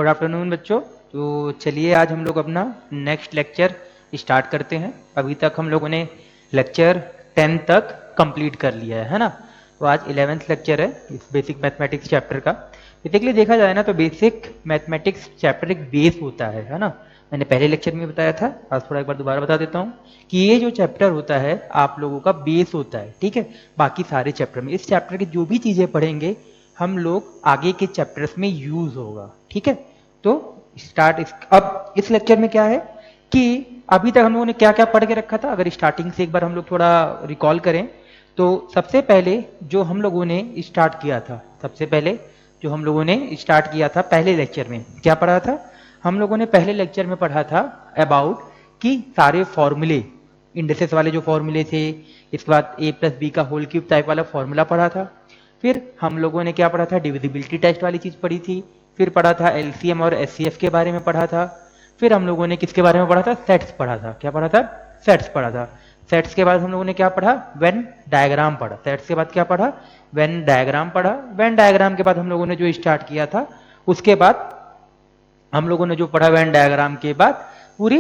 Good afternoon बच्चों। तो चलिए आज हम लोग अपना नेक्स्ट लेक्चर स्टार्ट करते हैं। अभी तक हम लोगों ने लेक्चर 10 तक कंप्लीट कर लिया है ना। तो आज 11th लेक्चर है इस बेसिक मैथमेटिक्स चैप्टर का। बेसिकली देखा जाए ना तो बेसिक मैथमेटिक्स चैप्टर एक बेस होता है ना। मैंने पहले लेक्चर में बताया था, आज थोड़ा एक बार दोबारा बता देता हूँ कि ये जो चैप्टर होता है आप लोगों का बेस होता है, ठीक है। बाकी सारे चैप्टर में इस चैप्टर की जो भी चीज़ें पढ़ेंगे हम लोग आगे के चैप्टर्स में यूज होगा, ठीक है। तो अब इस लेक्चर में क्या है कि अभी तक हम लोगों ने क्या क्या पढ़ के रखा था, अगर स्टार्टिंग से एक बार हम लोग थोड़ा रिकॉल करें तो सबसे पहले जो हम लोगों ने स्टार्ट किया था, पहले लेक्चर में क्या पढ़ा था हम लोगों ने? पहले लेक्चर में पढ़ा था अबाउट कि सारे फॉर्मूले, इंडेक्सेस वाले जो फॉर्मूले थे, इसके बाद a प्लस बी का होल क्यूब टाइप वाला फॉर्मूला पढ़ा था। फिर हम लोगों ने क्या पढ़ा था? डिविजिबिलिटी टेस्ट वाली चीज पढ़ी थी। फिर पढ़ा था एलसीएम और एचसीएफ के बारे में पढ़ा था। फिर हम लोगों ने किसके बारे में पढ़ा था? सेट्स पढ़ा था। क्या पढ़ा था? सेट्स पढ़ा था। सेट्स के बाद हम लोगों ने क्या पढ़ा? वेन डायग्राम पढ़ा। सेट्स के बाद क्या पढ़ा? वेन डायग्राम पढ़ा। वेन डायग्राम के बाद हम लोगों ने जो स्टार्ट किया था, उसके बाद हम लोगों ने जो पढ़ा वेन डायग्राम के बाद पूरी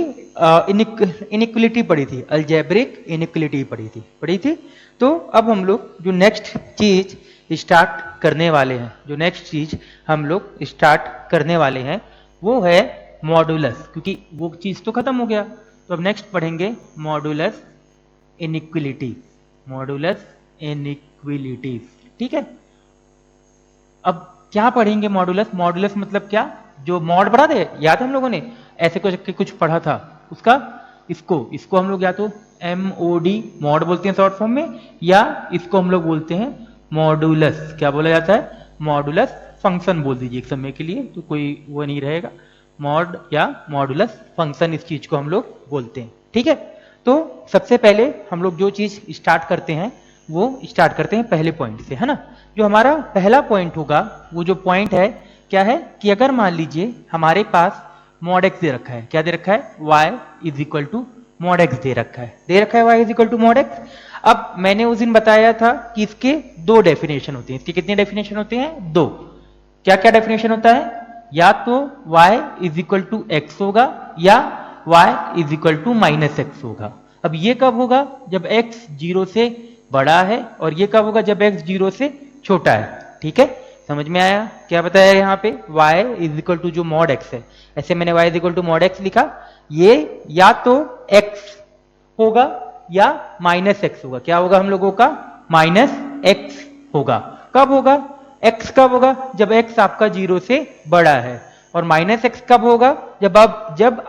इनिक्वलिटी पढ़ी थी, अलजेब्रिक इनिक्वलिटी पढ़ी थी। तो अब हम लोग जो नेक्स्ट चीज स्टार्ट करने वाले हैं वो है मॉडुलस, क्योंकि वो चीज तो खत्म हो गया। तो अब नेक्स्ट पढ़ेंगे मॉडुलस इनिक्विलिटीज, ठीक है। अब क्या पढ़ेंगे? मॉडुलस मतलब क्या? जो मॉड पढ़ा थे, याद है हम लोगों ने ऐसे कुछ पढ़ा था उसका, इसको हम लोग या तो MOD मॉड बोलते हैं शॉर्ट फॉर्म में, या इसको हम लोग बोलते हैं मॉडुलस। क्या बोला जाता है? मॉडुलस फंक्शन बोल दीजिए एक समय के लिए, तो कोई वो नहीं रहेगा। मॉड या मॉडुलस फंक्शन इस चीज को हम लोग बोलते हैं, ठीक है। तो सबसे पहले हम लोग जो चीज स्टार्ट करते हैं वो स्टार्ट करते हैं पहले पॉइंट से, है ना। जो हमारा पहला पॉइंट होगा वो जो पॉइंट है क्या है कि अगर मान लीजिए हमारे पास मॉड एक्स दे रखा है, क्या दे रखा है? y is equal to mod x दे रखा है y is equal to mod x. अब मैंने उस दिन बताया था कि इसके दो डेफिनेशन होते हैं। इसके कितने डेफिनेशन होते हैं? दो। क्या क्या डेफिनेशन होता है? या तो y is equal to x होगा या y is equal to minus x होगा। अब ये कब होगा? जब x 0 से बड़ा है, और ये कब होगा? जब x 0 से छोटा है, ठीक है। समझ में आया? क्या बताया यहाँ पे? y इज इक्वल टू जो मॉड x है, ऐसे मैंने y is equal to mod x लिखा। ये या तो x होगा या माइनस एक्स होगा। क्या होगा हम लोगों का? माइनस एक्स होगा। कब होगा? x कब होगा? जब x आपका 0 से बड़ा है। और माइनस एक्स कब होगा? जब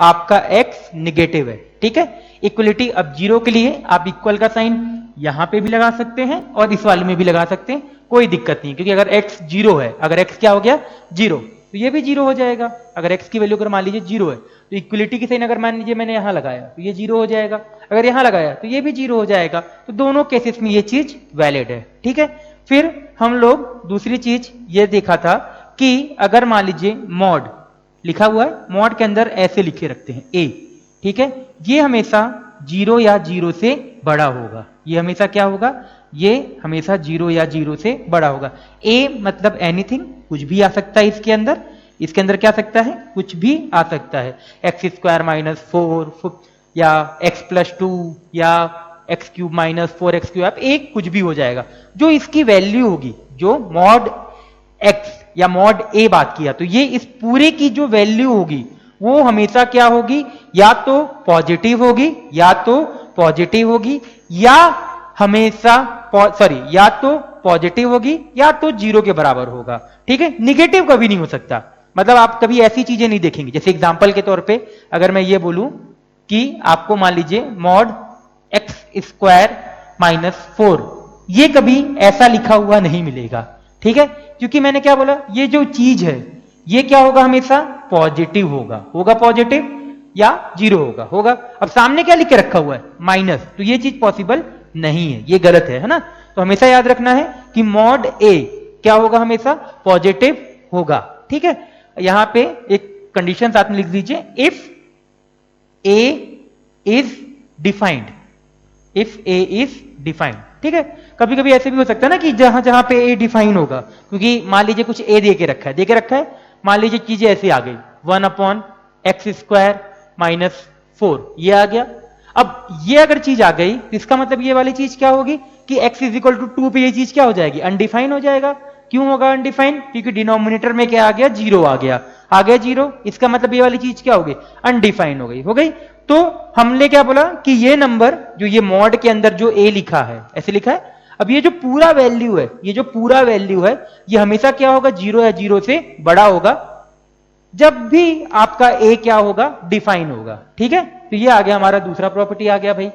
आपका x निगेटिव है, ठीक है। इक्वलिटी अब 0 के लिए आप इक्वल का साइन यहां पे भी लगा सकते हैं और इस वाले में भी लगा सकते हैं, कोई दिक्कत नहीं, क्योंकि अगर x 0 है, अगर x क्या हो गया? 0, तो ये भी 0 हो जाएगा। अगर x की वैल्यू अगर मान लीजिए 0 है तो इक्वलिटी की साइन अगर मान लीजिए मैंने यहां लगाया तो ये 0 हो जाएगा, अगर यहां लगाया तो ये भी 0 हो जाएगा। तो दोनों केसेस में ये चीज वैलिड है, ठीक है। फिर हम लोग दूसरी चीज ये देखा था कि अगर मान लीजिए मॉड लिखा हुआ है, मॉड के अंदर ऐसे लिखे रखते हैं a, ठीक है। ये हमेशा 0 या 0 से बड़ा होगा। ये हमेशा क्या होगा? ये हमेशा 0 या 0 से बड़ा होगा। a मतलब एनीथिंग, कुछ भी आ सकता है इसके अंदर क्या आ सकता है? कुछ भी आ सकता है। एक्स स्क्वायर माइनस 4 या x प्लस 2 या x cube minus 4x cube, आप एक कुछ भी हो जाएगा। जो इसकी वैल्यू होगी, जो मॉड x या मॉड a बात किया, तो ये इस पूरे की जो वैल्यू होगी वो हमेशा क्या होगी? या तो पॉजिटिव होगी या हमेशा या तो पॉजिटिव होगी या तो 0 के बराबर होगा, ठीक है। निगेटिव कभी नहीं हो सकता। मतलब आप कभी ऐसी चीजें नहीं देखेंगे। जैसे एग्जांपल के तौर पे अगर मैं ये बोलूं कि आपको मान लीजिए मॉड एक्स स्क्वायर माइनस 4, ये कभी ऐसा लिखा हुआ नहीं मिलेगा, ठीक है। क्योंकि मैंने क्या बोला? ये जो चीज है ये क्या होगा? हमेशा पॉजिटिव होगा पॉजिटिव, या 0 होगा। अब सामने क्या लिख के रखा हुआ है? माइनस, तो ये चीज पॉसिबल नहीं है, ये गलत है ना। तो हमेशा याद रखना है कि मॉड a क्या होगा? हमेशा पॉजिटिव होगा, ठीक है। यहां पे एक कंडीशन साथ में लिख दीजिए, इफ a इज डिफाइंड, ठीक है। कभी कभी ऐसे भी हो सकता है ना कि जहां जहां पे a डिफाइन होगा, क्योंकि मान लीजिए कुछ a दे के रखा है, मान लीजिए चीजें ऐसे आ गई 1/x² -4 ये आ गया। अब ये अगर चीज आ गई तो इसका मतलब ये वाली चीज क्या होगी कि x = 2 पे ये चीज क्या हो जाएगी, अनडिफाइन हो जाएगा। क्यों होगा अनडिफाइन? क्योंकि डिनोमिनेटर में क्या आ गया, 0 आ गया। आ गया 0, इसका मतलब ये वाली चीज क्या होगी, अनडिफाइन हो गई। तो हमने क्या बोला कि ये नंबर जो ये मॉड के अंदर जो a लिखा है, ऐसे लिखा है, अब ये जो पूरा वैल्यू है, ये जो पूरा वैल्यू है, ये हमेशा क्या होगा, 0 या 0 से बड़ा होगा जब भी आपका a क्या होगा, डिफाइन होगा। ठीक है, तो ये आ गया हमारा दूसरा प्रॉपर्टी आ गया भाई।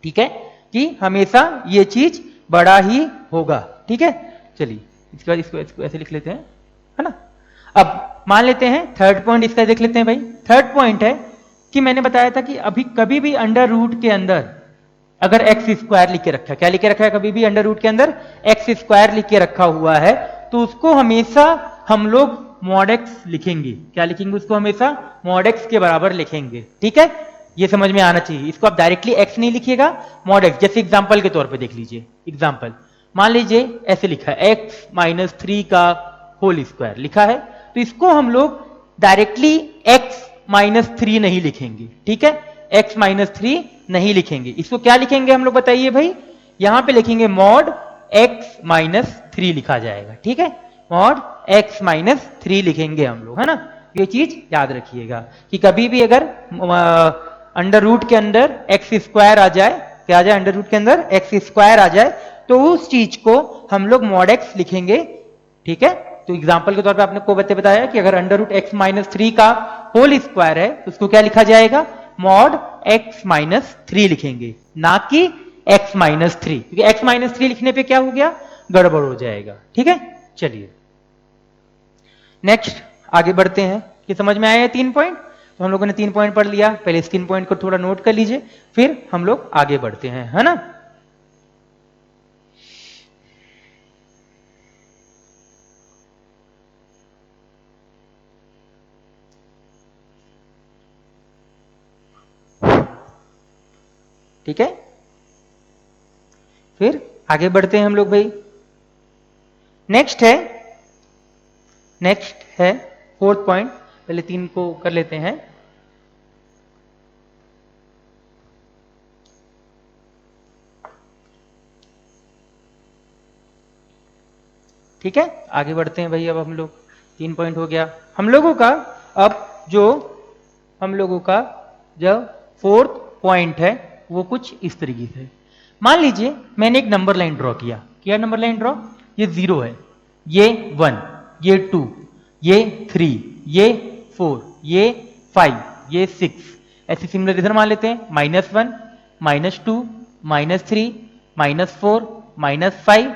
ठीक है, कि हमेशा ये चीज बड़ा ही होगा। ठीक है, चलिए इसके बाद इसको ऐसे लिख लेते हैं, है ना। अब मान लेते हैं थर्ड पॉइंट इसका देख लेते हैं भाई। थर्ड पॉइंट है कि मैंने बताया था कि अभी कभी भी अंडर रूट के अंदर अगर x² लिख के रखा है, क्या लिख के रखा है, कभी भी अंडर रूट के अंदर x² लिख के रखा हुआ है, तो उसको हमेशा हम लोग mod x लिखेंगे। क्या लिखेंगे उसको, हमेशा mod x के बराबर लिखेंगे। ठीक है, ये समझ में आना चाहिए। इसको आप डायरेक्टली x नहीं लिखिएगा, mod x। जैसे एग्जांपल के तौर पे देख लीजिए, एग्जांपल मान लीजिए ऐसे लिखा है x - 3 का होल स्क्वायर लिखा है, तो इसको हम लोग डायरेक्टली x - 3 नहीं लिखेंगे। ठीक है, x - 3 नहीं लिखेंगे, इसको क्या लिखेंगे हम लोग बताइए भाई, यहां पे लिखेंगे mod x - 3 लिखा जाएगा। ठीक है, mod x - 3 लिखेंगे हम लोग, है ना। ये चीज याद रखिएगा कि कभी भी अगर अंडर रूट के अंदर x² आ जाए, क्या आ जाए, अंडर रूट के अंदर x² आ जाए, तो उस चीज को हम लोग mod x लिखेंगे। ठीक है, तो एग्जांपल के तौर पे आपने को बताया कि अगर अंडर रूट x - 3 का होल स्क्वायर है तो उसको क्या लिखा जाएगा, mod x - 3 लिखेंगे, ना कि x - 3, क्योंकि x - 3 लिखने पे क्या हो गया, गड़बड़ हो जाएगा। ठीक है, चलिए नेक्स्ट आगे बढ़ते हैं। कि समझ में आया है 3 पॉइंट, तो हम लोगों ने 3 पॉइंट पढ़ लिया। पहले इस 3 पॉइंट को थोड़ा नोट कर लीजिए, फिर हम लोग आगे बढ़ते हैं, है ना। ठीक है, फिर आगे बढ़ते हैं हम लोग भाई। नेक्स्ट है फोर्थ पॉइंट। पहले 3 को कर लेते हैं। ठीक है, आगे बढ़ते हैं भाई। अब हम लोग 3 पॉइंट हो गया हम लोगों का। अब जो हम लोगों का जो फोर्थ पॉइंट है वो कुछ इस तरीके से। मान लीजिए मैंने एक नंबर लाइन ड्रॉ किया। क्या नंबर लाइन ड्रॉ, ये 0 है, ये 1, ये 2, ये 3, ये 4, ये 5, ये 6, ऐसे सिमिलर इधर मान लेते हैं -1, -2, -3, -4, -5,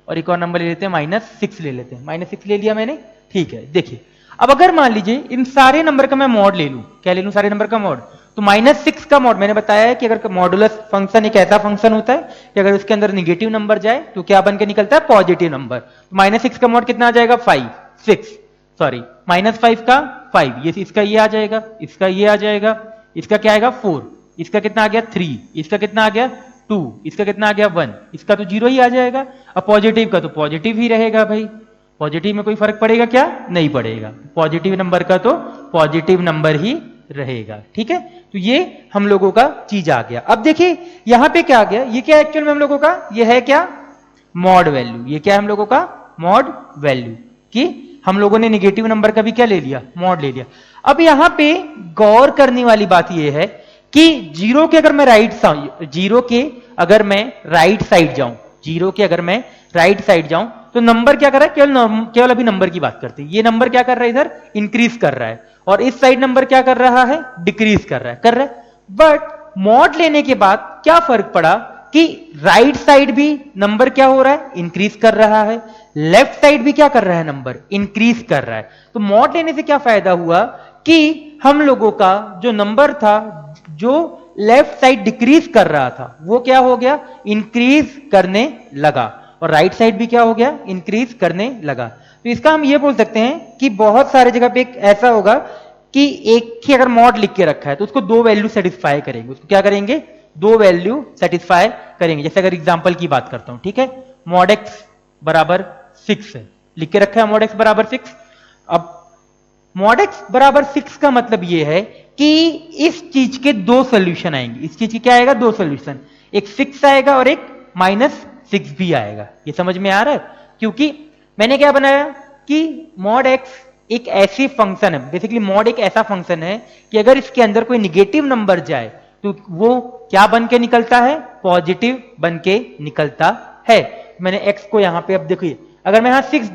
और एक और नंबर ले लेते हैं -6 ले लेते हैं। -6 ले लिया मैंने। ठीक है, देखिए अब अगर मान लीजिए इन सारे नंबर का मैं मॉड ले लूं, क्या ले लूं, सारे नंबर का मॉड, तो -6 का मॉड मैंने बताया है कि अगर मॉडुलस फंक्शन एक ऐसा फंक्शन होता है कि अगर उसके अंदर निगेटिव नंबर जाए तो क्या बन के निकलता है, पॉजिटिव नंबर। तो -6 का मॉड कितना आ जाएगा, 5, 6 सॉरी -5 का 5, ये इसका ये आ जाएगा, इसका ये आ जाएगा, इसका क्या आएगा 4, इसका कितना आ गया 3, इसका कितना आ गया 2, इसका कितना आ गया 1, इसका तो 0 ही आ जाएगा। अब पॉजिटिव का तो पॉजिटिव ही रहेगा भाई, पॉजिटिव में कोई फर्क पड़ेगा क्या, नहीं पड़ेगा। पॉजिटिव नंबर का तो पॉजिटिव नंबर ही रहेगा। ठीक है, तो ये हम लोगों का चीज आ गया। अब देखिए यहां पे क्या आ गया, ये क्या एक्चुअल में हम लोगों का, ये है क्या, मॉड वैल्यू। ये क्या है हम लोगों का, मॉड वैल्यू, कि हम लोगों ने निगेटिव नंबर का भी क्या ले लिया, मॉड ले लिया। अब यहां पे गौर करने वाली बात यह है कि 0 के अगर मैं राइट साइड जाऊं, 0 के अगर मैं राइट साइड जाऊं तो नंबर क्या कर रहा है, केवल अभी नंबर की बात करते हैं। ये नंबर क्या कर रहा है, इधर इंक्रीज कर रहा है, और इस साइड नंबर क्या कर रहा है, डिक्रीज कर रहा है। बट मॉड लेने के बाद क्या फर्क पड़ा कि राइट साइड भी नंबर क्या हो रहा है, इंक्रीज कर रहा है, लेफ्ट साइड भी क्या कर रहा है, नंबर इंक्रीज कर रहा है। तो मॉड लेने से क्या फायदा हुआ कि हम लोगों का जो नंबर था जो लेफ्ट साइड डिक्रीज कर रहा था वो क्या हो गया, इंक्रीज करने लगा, और राइट साइड भी क्या हो गया, इंक्रीज करने लगा। तो इसका हम ये बोल सकते हैं कि बहुत सारे जगह पे ऐसा होगा कि एक ही अगर मॉड लिख के रखा है तो उसको 2 वैल्यू सेटिस्फाई करेंगे, उसको क्या करेंगे, 2 वैल्यू सेटिस्फाई करेंगे। जैसे अगर एग्जांपल की बात करता हूं, ठीक है, mod x बराबर 6 है, लिख के रखा है mod x बराबर 6। अब मॉड x बराबर 6 का मतलब ये है कि इस चीज के दो सोल्यूशन आएंगे। इस चीज की क्या आएगा? दो सोल्यूशन, एक 6 आएगा और एक -6 भी आएगा। ये समझ में आ रहा है? क्योंकि मैंने क्या बनाया कि मॉड x एक ऐसी फंक्शन है, बेसिकली मॉड एक ऐसा फंक्शन है कि अगर इसके अंदर कोई निगेटिव नंबर जाए तो वो क्या बन के निकलता है? पॉजिटिव बन के निकलता है। मैंने x को यहां पे, अब देखिए अगर मैं यहां 6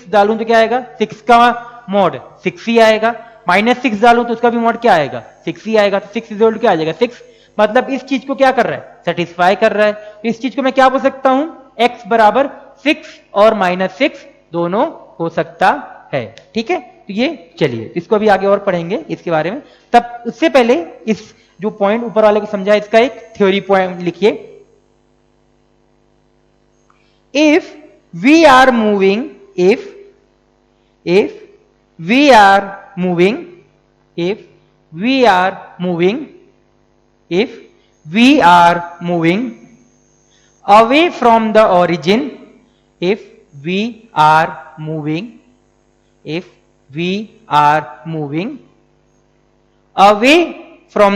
डालूं तो क्या आएगा? 6 का मॉड 6 ही आएगा। -6 डालूं तो उसका भी मॉड क्या आएगा? 6 ही आएगा। तो 6 इक्वल टू क्या आ जाएगा? 6। मतलब इस चीज को क्या कर रहा है? सेटिस्फाई कर रहा है। तो इस चीज को मैं क्या बोल सकता हूं? x बराबर 6 और -6 दोनों हो सकता है। ठीक है, तो ये चलिए इसको अभी आगे और पढ़ेंगे इसके बारे में। तब उससे पहले इस जो पॉइंट ऊपर वाले को समझा, इसका एक थ्योरी पॉइंट लिखिए। If we are moving, if we are moving away from the origin, if we are moving away from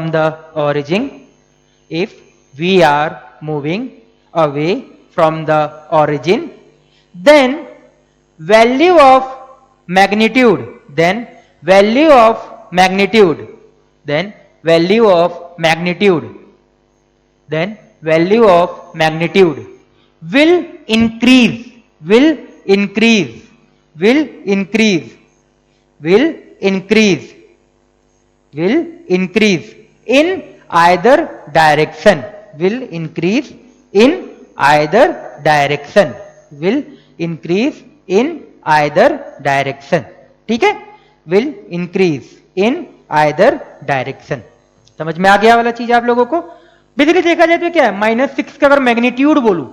the origin, if we are moving away from the origin, then value of magnitude will increase in either direction, ठीक है? will increase in either direction। समझ में आ गया वाला चीज आप लोगों को? बेसिकली देखा जाए तो क्या है, -6 का अगर मैग्नीट्यूड बोलूं,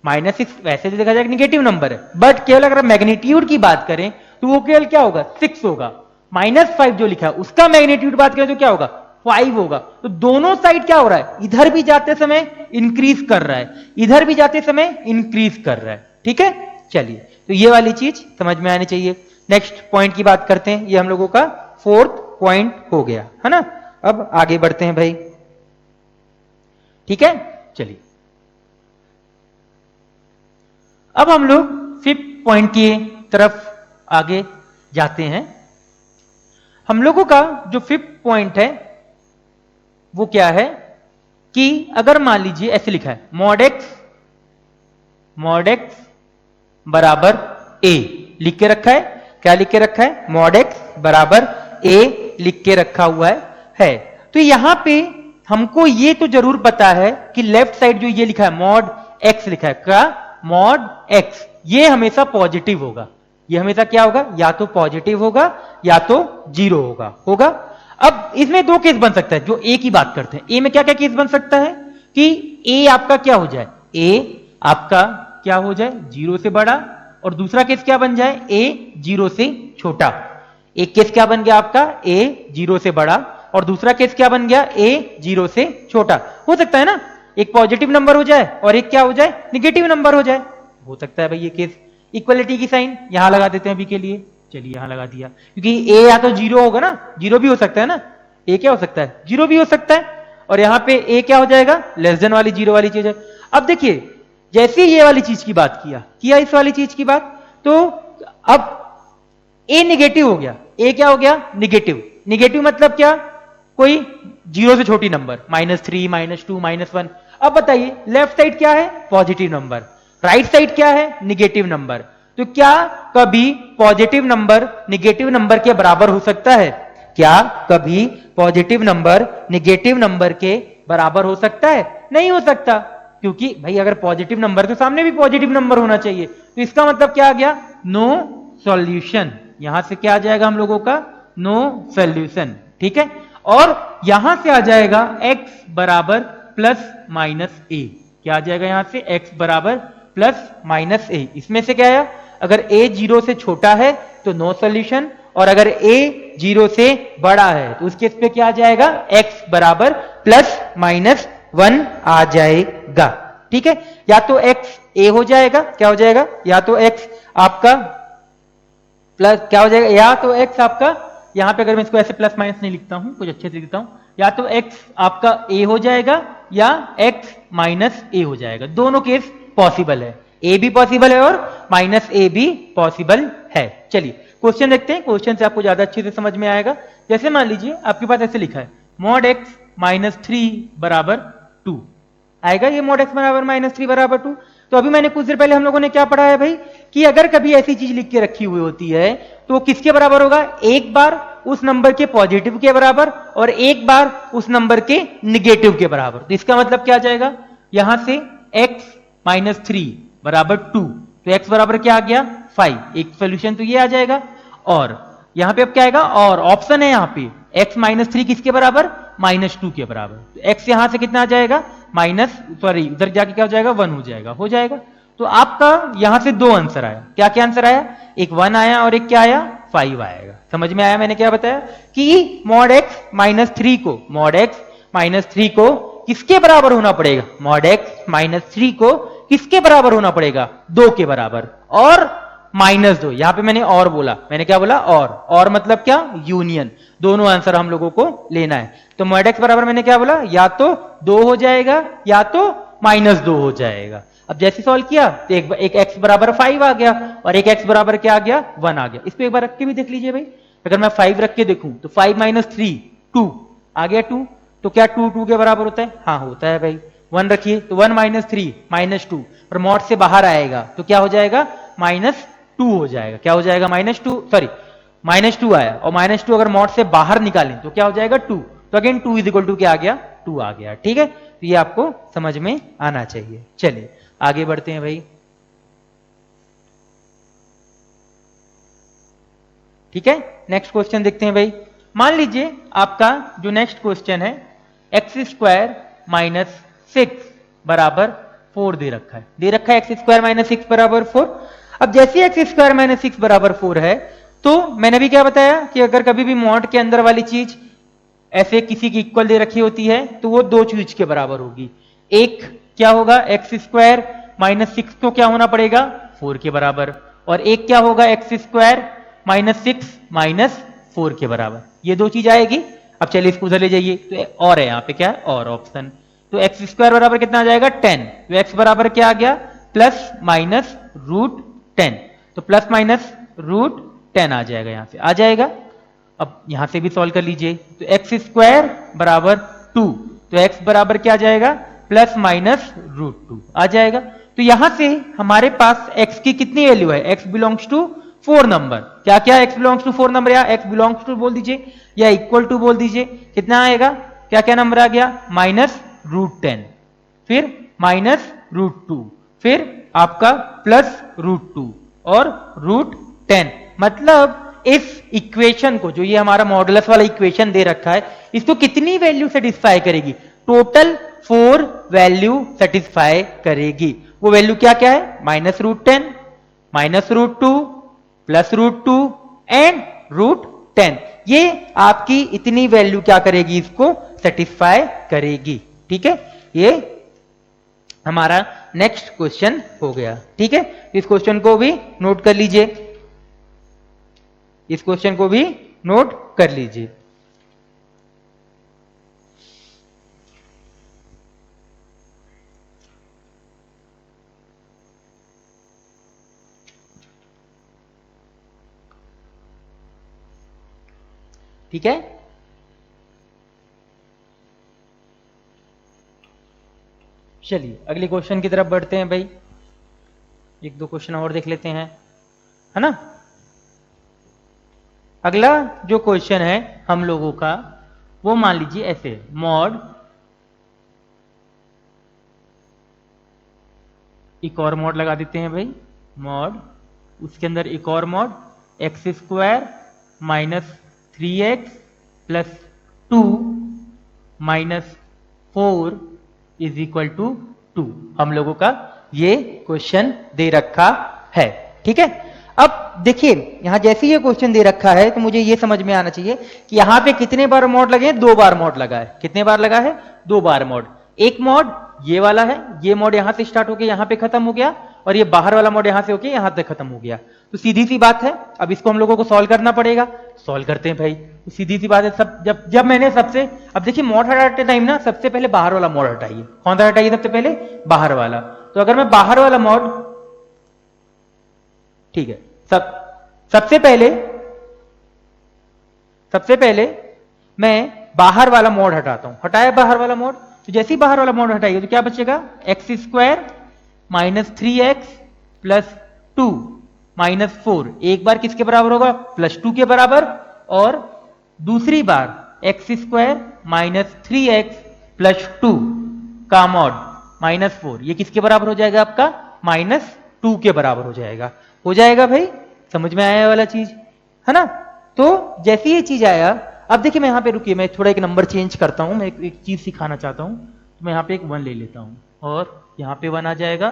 -6 वैसे तो देखा जाए निगेटिव नंबर है, बट केवल अगर मैग्नीट्यूड की बात करें तो वो केवल क्या होगा? 6 होगा। -5 जो लिखा है उसका मैग्नीट्यूड बात करें तो क्या होगा? 5 होगा। तो दोनों साइड क्या हो रहा है? इधर भी जाते समय इंक्रीज कर रहा है, इधर भी जाते समय इंक्रीज कर रहा है। ठीक है, चलिए तो ये वाली चीज समझ में आनी चाहिए। नेक्स्ट पॉइंट की बात करते हैं, ये हम लोगों का 4th पॉइंट हो गया है ना। अब आगे बढ़ते हैं भाई। ठीक है, चलिए अब हम लोग 5th पॉइंट की तरफ आगे जाते हैं। हम लोगों का जो 5th पॉइंट है वो क्या है कि अगर मान लीजिए ऐसे लिखा है मॉड x बराबर a लिख के रखा है। क्या लिख के रखा है? मॉड x बराबर a लिख के रखा हुआ है। तो यहां पे हमको ये तो जरूर पता है कि लेफ्ट साइड जो ये लिखा है मॉड x लिखा है, क्या? मॉड x, ये हमेशा पॉजिटिव होगा। ये हमेशा क्या होगा? या तो पॉजिटिव होगा या तो 0 होगा। अब इसमें दो केस बन सकता है जो a की बात करते हैं। a में क्या क्या केस बन सकता है कि a आपका क्या हो जाए? a आपका क्या हो जाए? 0 से बड़ा, और दूसरा केस क्या बन जाए? a 0 से छोटा। एक केस क्या बन गया आपका? a 0 से बड़ा, और दूसरा केस क्या बन गया? a 0 से छोटा। हो सकता है ना एक पॉजिटिव नंबर हो जाए और एक क्या हो जाए? निगेटिव नंबर हो जाए। हो सकता है भाई ये केस। इक्वलिटी की साइन यहां लगा देते हैं अभी के लिए। चलिए यहां लगा दिया, क्योंकि a या तो 0 होगा ना, 0 भी हो सकता है ना। a क्या हो सकता है? 0 भी हो सकता है। और यहां पे a क्या हो जाएगा? लेस देन वाली 0 वाली चीज है। अब देखिए जैसे ये वाली चीज की बात किया इस वाली चीज की बात, तो अब a निगेटिव हो गया। a क्या हो गया? निगेटिव मतलब क्या? कोई 0 से छोटी नंबर, -3, -2, -1। अब बताइए लेफ्ट साइड क्या है? Positive number. राइट साइड क्या है? Negative number. तो क्या कभी पॉजिटिव नंबर निगेटिव नंबर के बराबर हो सकता है? क्या कभी पॉजिटिव नंबर निगेटिव नंबर के बराबर हो सकता है? नहीं हो सकता, क्योंकि भाई अगर पॉजिटिव नंबर तो सामने भी पॉजिटिव नंबर होना चाहिए। तो इसका मतलब क्या आ गया? No solution. यहां से क्या आ जाएगा हम लोगों का? No solution. ठीक है, और यहां से आ जाएगा x बराबर +-a। क्या आ जाएगा यहां से? x बराबर +-a। इसमें से क्या आया? अगर a 0 से छोटा है तो नो सॉल्यूशन, और अगर a 0 से बड़ा है तो उस केस पे क्या आ जाएगा? x बराबर +-1 आ जाएगा। ठीक है, या तो x a हो जाएगा, क्या हो जाएगा, या तो x आपका प्लस क्या हो जाएगा, या तो x आपका, यहां पे अगर मैं इसको ऐसे प्लस माइनस नहीं लिखता हूं, कुछ अच्छे से लिखता हूं, या तो x आपका a हो जाएगा या x माइनस a हो जाएगा। दोनों केस पॉसिबल है, a भी पॉसिबल है और माइनस a भी पॉसिबल है। चलिए क्वेश्चन देखते हैं, क्वेश्चन से आपको ज्यादा अच्छे से समझ में आएगा। जैसे मान लीजिए आपके पास ऐसे लिखा है मॉड x माइनस 3 बराबर 2 आएगा, ये मॉड x बराबर माइनस 3 बराबर 2। तो अभी मैंने कुछ देर पहले हम लोगों ने क्या पढ़ा है भाई, कि अगर कभी ऐसी चीज लिख के रखी हुई होती है तो वो किसके बराबर होगा, एक बार उस नंबर के पॉजिटिव के बराबर और एक बार उस नंबर के निगेटिव के बराबर। तो इसका मतलब क्या आ जाएगा, यहां से x माइनस 3 बराबर 2, तो x बराबर क्या आ गया 5, एक सोल्यूशन तो ये आ जाएगा। और यहां पे अब क्या आएगा, और ऑप्शन है यहाँ पे x माइनस 3 किसके बराबर, माइनस 2 के बराबर। तो x यहां से कितना आ जाएगा, माइनस सॉरी उधर जाके क्या हो जाएगा 1 हो जाएगा, हो जाएगा। तो आपका यहां से दो आंसर आया, क्या क्या आंसर आया, एक 1 आया और एक क्या आया 5 आएगा। समझ में आया मैंने क्या बताया, कि मॉड x माइनस 3 को, मॉड x माइनस 3 को किसके बराबर होना पड़ेगा, मॉड x माइनस 3 को किसके बराबर होना पड़ेगा, 2 के बराबर और माइनस 2। यहां पे मैंने और बोला, मैंने क्या बोला, और मतलब क्या, यूनियन, दोनों आंसर हम लोगों को लेना है। तो मॉड x बराबर मैंने क्या बोला, या तो 2 हो जाएगा या तो माइनस 2 हो जाएगा। अब जैसे सॉल्व किया तो एक x बराबर 5 आ गया और एक x बराबर क्या आ गया 1 आ गया। इसको एक बार रख के भी देख लीजिए भाई, अगर मैं 5 रख के देखूं तो 5 माइनस 3 2 आ गया 2, तो क्या 2 2 के बराबर होता है, हाँ होता है भाई। 1 रखिए तो 1 माइनस 3 माइनस 2, और मॉड से बाहर आएगा तो क्या हो जाएगा, माइनस 2 हो जाएगा, क्या हो जाएगा माइनस 2, सॉरी माइनस 2 आया, और माइनस 2 अगर मॉड से बाहर निकालें तो क्या हो जाएगा 2, तो अगेन 2 इज इक्वल टू क्या आ गया, 2 आ गया। ठीक है, तो ये आपको समझ में आना चाहिए। चलिए आगे बढ़ते हैं भाई, ठीक है, नेक्स्ट क्वेश्चन देखते हैं भाई। मान लीजिए आपका जो नेक्स्ट क्वेश्चन है एक्स स्क्वायर माइनस 6 बराबर 4 दे रखा है, दे रखा है एक्स स्क्वायर माइनस 6 बराबर 4। अब जैसे एक्स स्क्वायर माइनस 6 बराबर 4 है, तो मैंने अभी क्या बताया कि अगर कभी भी मॉड के अंदर वाली चीज ऐसे किसी की इक्वल दे रखी होती है तो वो दो चीज के बराबर होगी। एक क्या होगा, एक्स स्क्वायर माइनस 6 को क्या होना पड़ेगा 4 के बराबर, और एक क्या होगा एक्स स्क्वायर माइनस 6 माइनस 4 के बराबर, ये दो चीज आएगी। अब चलिए इसको उधर ले जाइए, तो और है यहाँ पे क्या है, और ऑप्शन, तो एक्स स्क्वायर बराबर कितना आ जाएगा 10, तो एक्स बराबर क्या आ गया प्लस माइनस रूट 10, तो प्लस माइनस रूट 10 आ जाएगा, यहां से आ जाएगा। अब यहां से भी सॉल्व कर लीजिए, तो एक्स स्क्वायर बराबर 2, तो एक्स बराबर क्या आ जाएगा प्लस माइनस रूट 2 आ जाएगा। तो यहां से हमारे पास x की कितनी वैल्यू है, x बिलोंग्स टू 4 नंबर, क्या क्या x बिलोंग्स टू 4 नंबर, या x बिलोंग्स टू बोल दीजिए या इक्वल टू बोल दीजिए, कितना आएगा, क्या क्या नंबर आ गया माइनस रूट 10, फिर माइनस रूट 2, फिर आपका प्लस रूट 2 और रूट 10। मतलब इस इक्वेशन को, जो ये हमारा मॉडुलस वाला इक्वेशन दे रखा है, इसको कितनी वैल्यू सेटिस्फाई करेगी, टोटल 4 वैल्यू सेटिस्फाई करेगी। वो वैल्यू क्या क्या है, minus root 10, minus root 2, plus root 2 and root 10। ये आपकी इतनी वैल्यू क्या करेगी, इसको सेटिस्फाई करेगी। ठीक है, ये हमारा नेक्स्ट क्वेश्चन हो गया। ठीक है, इस क्वेश्चन को भी नोट कर लीजिए, इस क्वेश्चन को भी नोट कर लीजिए। ठीक है, चलिए अगले क्वेश्चन की तरफ बढ़ते हैं भाई, एक दो क्वेश्चन और देख लेते हैं, है ना। अगला जो क्वेश्चन है हम लोगों का, वो मान लीजिए ऐसे, मॉड, एक और मॉड लगा देते हैं भाई, मॉड, उसके अंदर एक और mod, x square minus 3x plus 2 minus 4 is equal to 2, हम लोगों का ये क्वेश्चन दे रखा है। ठीक है, अब देखिए यहां जैसे ये क्वेश्चन दे रखा है तो मुझे ये समझ में आना चाहिए कि यहां पे कितने बार मॉड लगे हैं, 2 बार मॉड लगा है। कितने बार लगा है, 2 बार मॉड। एक मॉड ये वाला है, ये मॉड यहां से स्टार्ट होके यहां पे खत्म हो गया, और ये बाहर वाला मॉड यहां से होके यहां तक खत्म हो गया। तो सीधी सी बात है, अब इसको हम लोगों को सॉल्व करना पड़ेगा। सॉल्व करते हैं भाई। तो सीधी सी बात है, सब जब मैंने सबसे, अब देखिए मॉड हटाते टाइम ना सबसे पहले बाहर वाला मॉड हटाइए। कौन सा हटाइए सबसे पहले? बाहर वाला। तो अगर मैं बाहर वाला मॉड, ठीक है, सबसे पहले मैं बाहर वाला मोड हटाता हूं। हटाया बाहर वाला मोड, तो जैसे ही बाहर वाला मोड हटाइए तो क्या बचेगा? X square minus 3x plus 2 minus 4। एक बार किसके बराबर होगा? प्लस 2 के बराबर। और दूसरी बार x square minus 3x plus 2 का मॉड माइनस 4, ये किसके बराबर हो जाएगा? आपका माइनस 2 के बराबर हो जाएगा। हो जाएगा भाई? समझ में आया वाला चीज, है ना? तो जैसे ये चीज आया, अब देखिए मैं यहां पे रुकिए, मैं थोड़ा एक नंबर चेंज करता हूं, मैं एक चीज सिखाना चाहता हूं। तो मैं यहां पे एक 1 ले लेता हूं और यहां पे 1 आ जाएगा।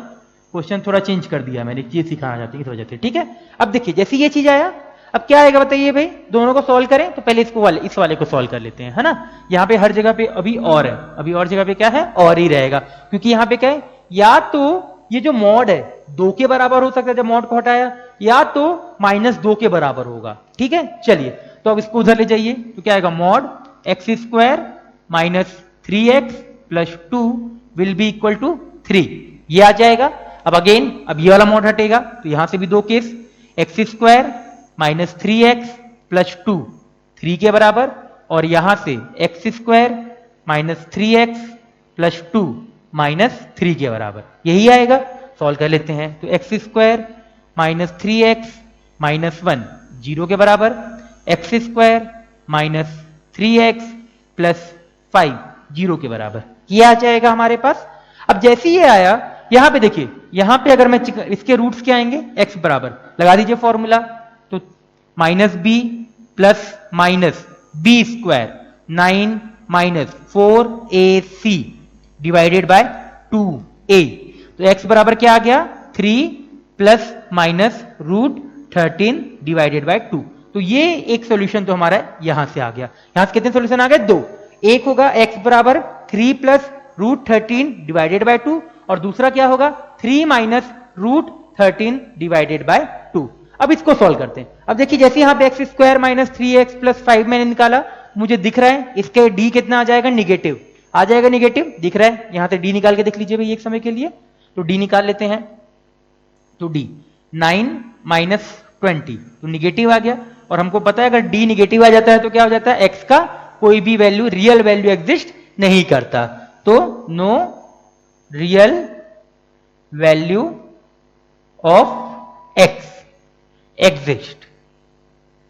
क्वेश्चन थोड़ा चेंज कर दिया मैंने, एक चीज सिखाना चाहती हूँ इस वजह से, ठीक है? अब देखिए जैसे ये चीज आया, अब क्या आएगा बताइए भाई? दोनों को सॉल्व करें तो पहले इस वाले को सॉल्व कर लेते हैं, है ना? यहाँ पे हर जगह पे अभी और है, अभी और जगह पे क्या है? और ही रहेगा, क्योंकि यहाँ पे क्या है? या तो ये जो मॉड है 2 के बराबर हो सकता है जब मॉड को हटाया, या तो -2 के बराबर होगा, ठीक है? चलिए, तो अब इसको उधर ले जाइए, तो क्या आएगा? Mod x square minus 3x plus 2 will be equal to 3, ये आ जाएगा। अब अगेन, अब ये वाला मॉड हटेगा, तो यहां से भी 2 case, x square minus 3x plus 2 3 के बराबर, और यहां से x square minus 3x plus 2 minus 3 के बराबर, यही आएगा। सॉल्व कर लेते हैं, तो x square minus 3x minus 1 0 के बराबर, x square minus 3x plus 5 0 के बराबर, ये आ जाएगा हमारे पास। अब जैसे ये आया, यहां पे देखिए, यहां पे अगर मैं इसके रूट्स क्या आएंगे? x बराबर, लगा दीजिए फॉर्मूला, तो minus b plus minus b square 9 minus 4ac divided by 2a। तो x बराबर क्या आ गया? 3 plus minus root 13 divided by 2। तो ये एक सॉल्यूशन तो हमारा यहां से आ गया। यहां से कितने सॉल्यूशन आ गए? 2। एक होगा x बराबर 3 प्लस रूट 13 डिवाइडेड बाय 2, और दूसरा क्या होगा? 3 माइनस रूट 13 डिवाइडेड बाय 2। अब इसको सॉल्व करते हैं। अब देखिए जैसे यहां पे x square minus 3x plus 5 मैंने निकाला, मुझे दिख रहा है इसके d कितना आ जाएगा? निगेटिव आ जाएगा, निगेटिव दिख रहा है। यहां से d निकाल के देख लीजिए भाई एक समय के लिए, तो d निकाल लेते हैं, तो d 9 माइनस 20, तो निगेटिव आ गया। और हमको पता है अगर d निगेटिव आ जाता है तो क्या हो जाता है? x का कोई भी वैल्यू, रियल वैल्यू एग्जिस्ट नहीं करता, तो no real value of x exist,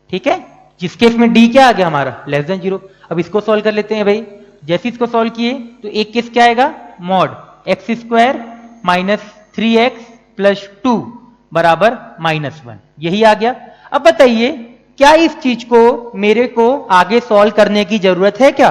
ठीक है? जिस केस में d क्या आ गया हमारा? Less than 0। अब इसको सॉल्व कर लेते हैं भाई। जैसे इसको सॉल्व किए तो एक केस क्या आएगा? Mod x square minus 3x plus 2 बराबर -1, यही आ गया। अब बताइए, क्या इस चीज को मेरे को आगे सॉल्व करने की जरूरत है क्या?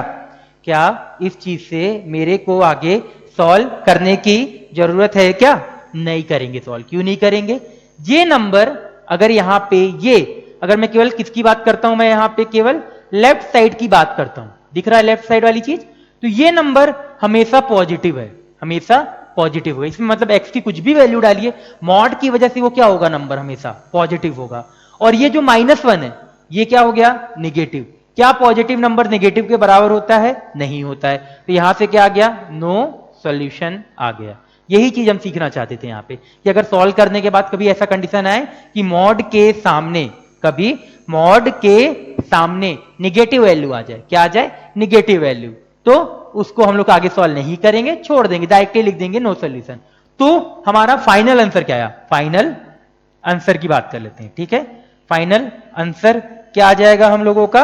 क्या इस चीज से मेरे को आगे सॉल्व करने की जरूरत है क्या? नहीं करेंगे सॉल्व। क्यों नहीं करेंगे? ये नंबर अगर यहां पे, ये अगर मैं केवल किसकी बात करता हूं, मैं यहां पे केवल लेफ्ट साइड की बात करता हूं, दिख रहा है लेफ्ट साइड वाली चीज, तो ये नंबर हमेशा पॉजिटिव है, हमेशा पॉजिटिव होगा। इसमें मतलब x की कुछ भी वैल्यू डालिए, मॉड की वजह से वो क्या होगा? नंबर हमेशा पॉजिटिव होगा। और ये जो -1 है, ये क्या हो गया? निगेटिव। क्या पॉजिटिव नंबर नेगेटिव के बराबर होता है? नहीं होता है। तो यहां से क्या आ गया? नो सॉल्यूशन आ गया। यही चीज हम सीखना चाहते थे यहां पे, कि अगर सॉल्व करने के बाद कभी ऐसा कंडीशन आए कि मॉड के सामने, कभी मॉड के सामने निगेटिव वैल्यू आ जाए, क्या आ जाए? निगेटिव वैल्यू, तो उसको हम लोग आगे सॉल्व नहीं करेंगे, छोड़ देंगे, डायरेक्टली लिख देंगे नो सॉल्यूशन। तो हमारा फाइनल आंसर क्या आया? फाइनल आंसर की बात कर लेते हैं, ठीक है? फाइनल आंसर क्या आ जाएगा हम लोगों का?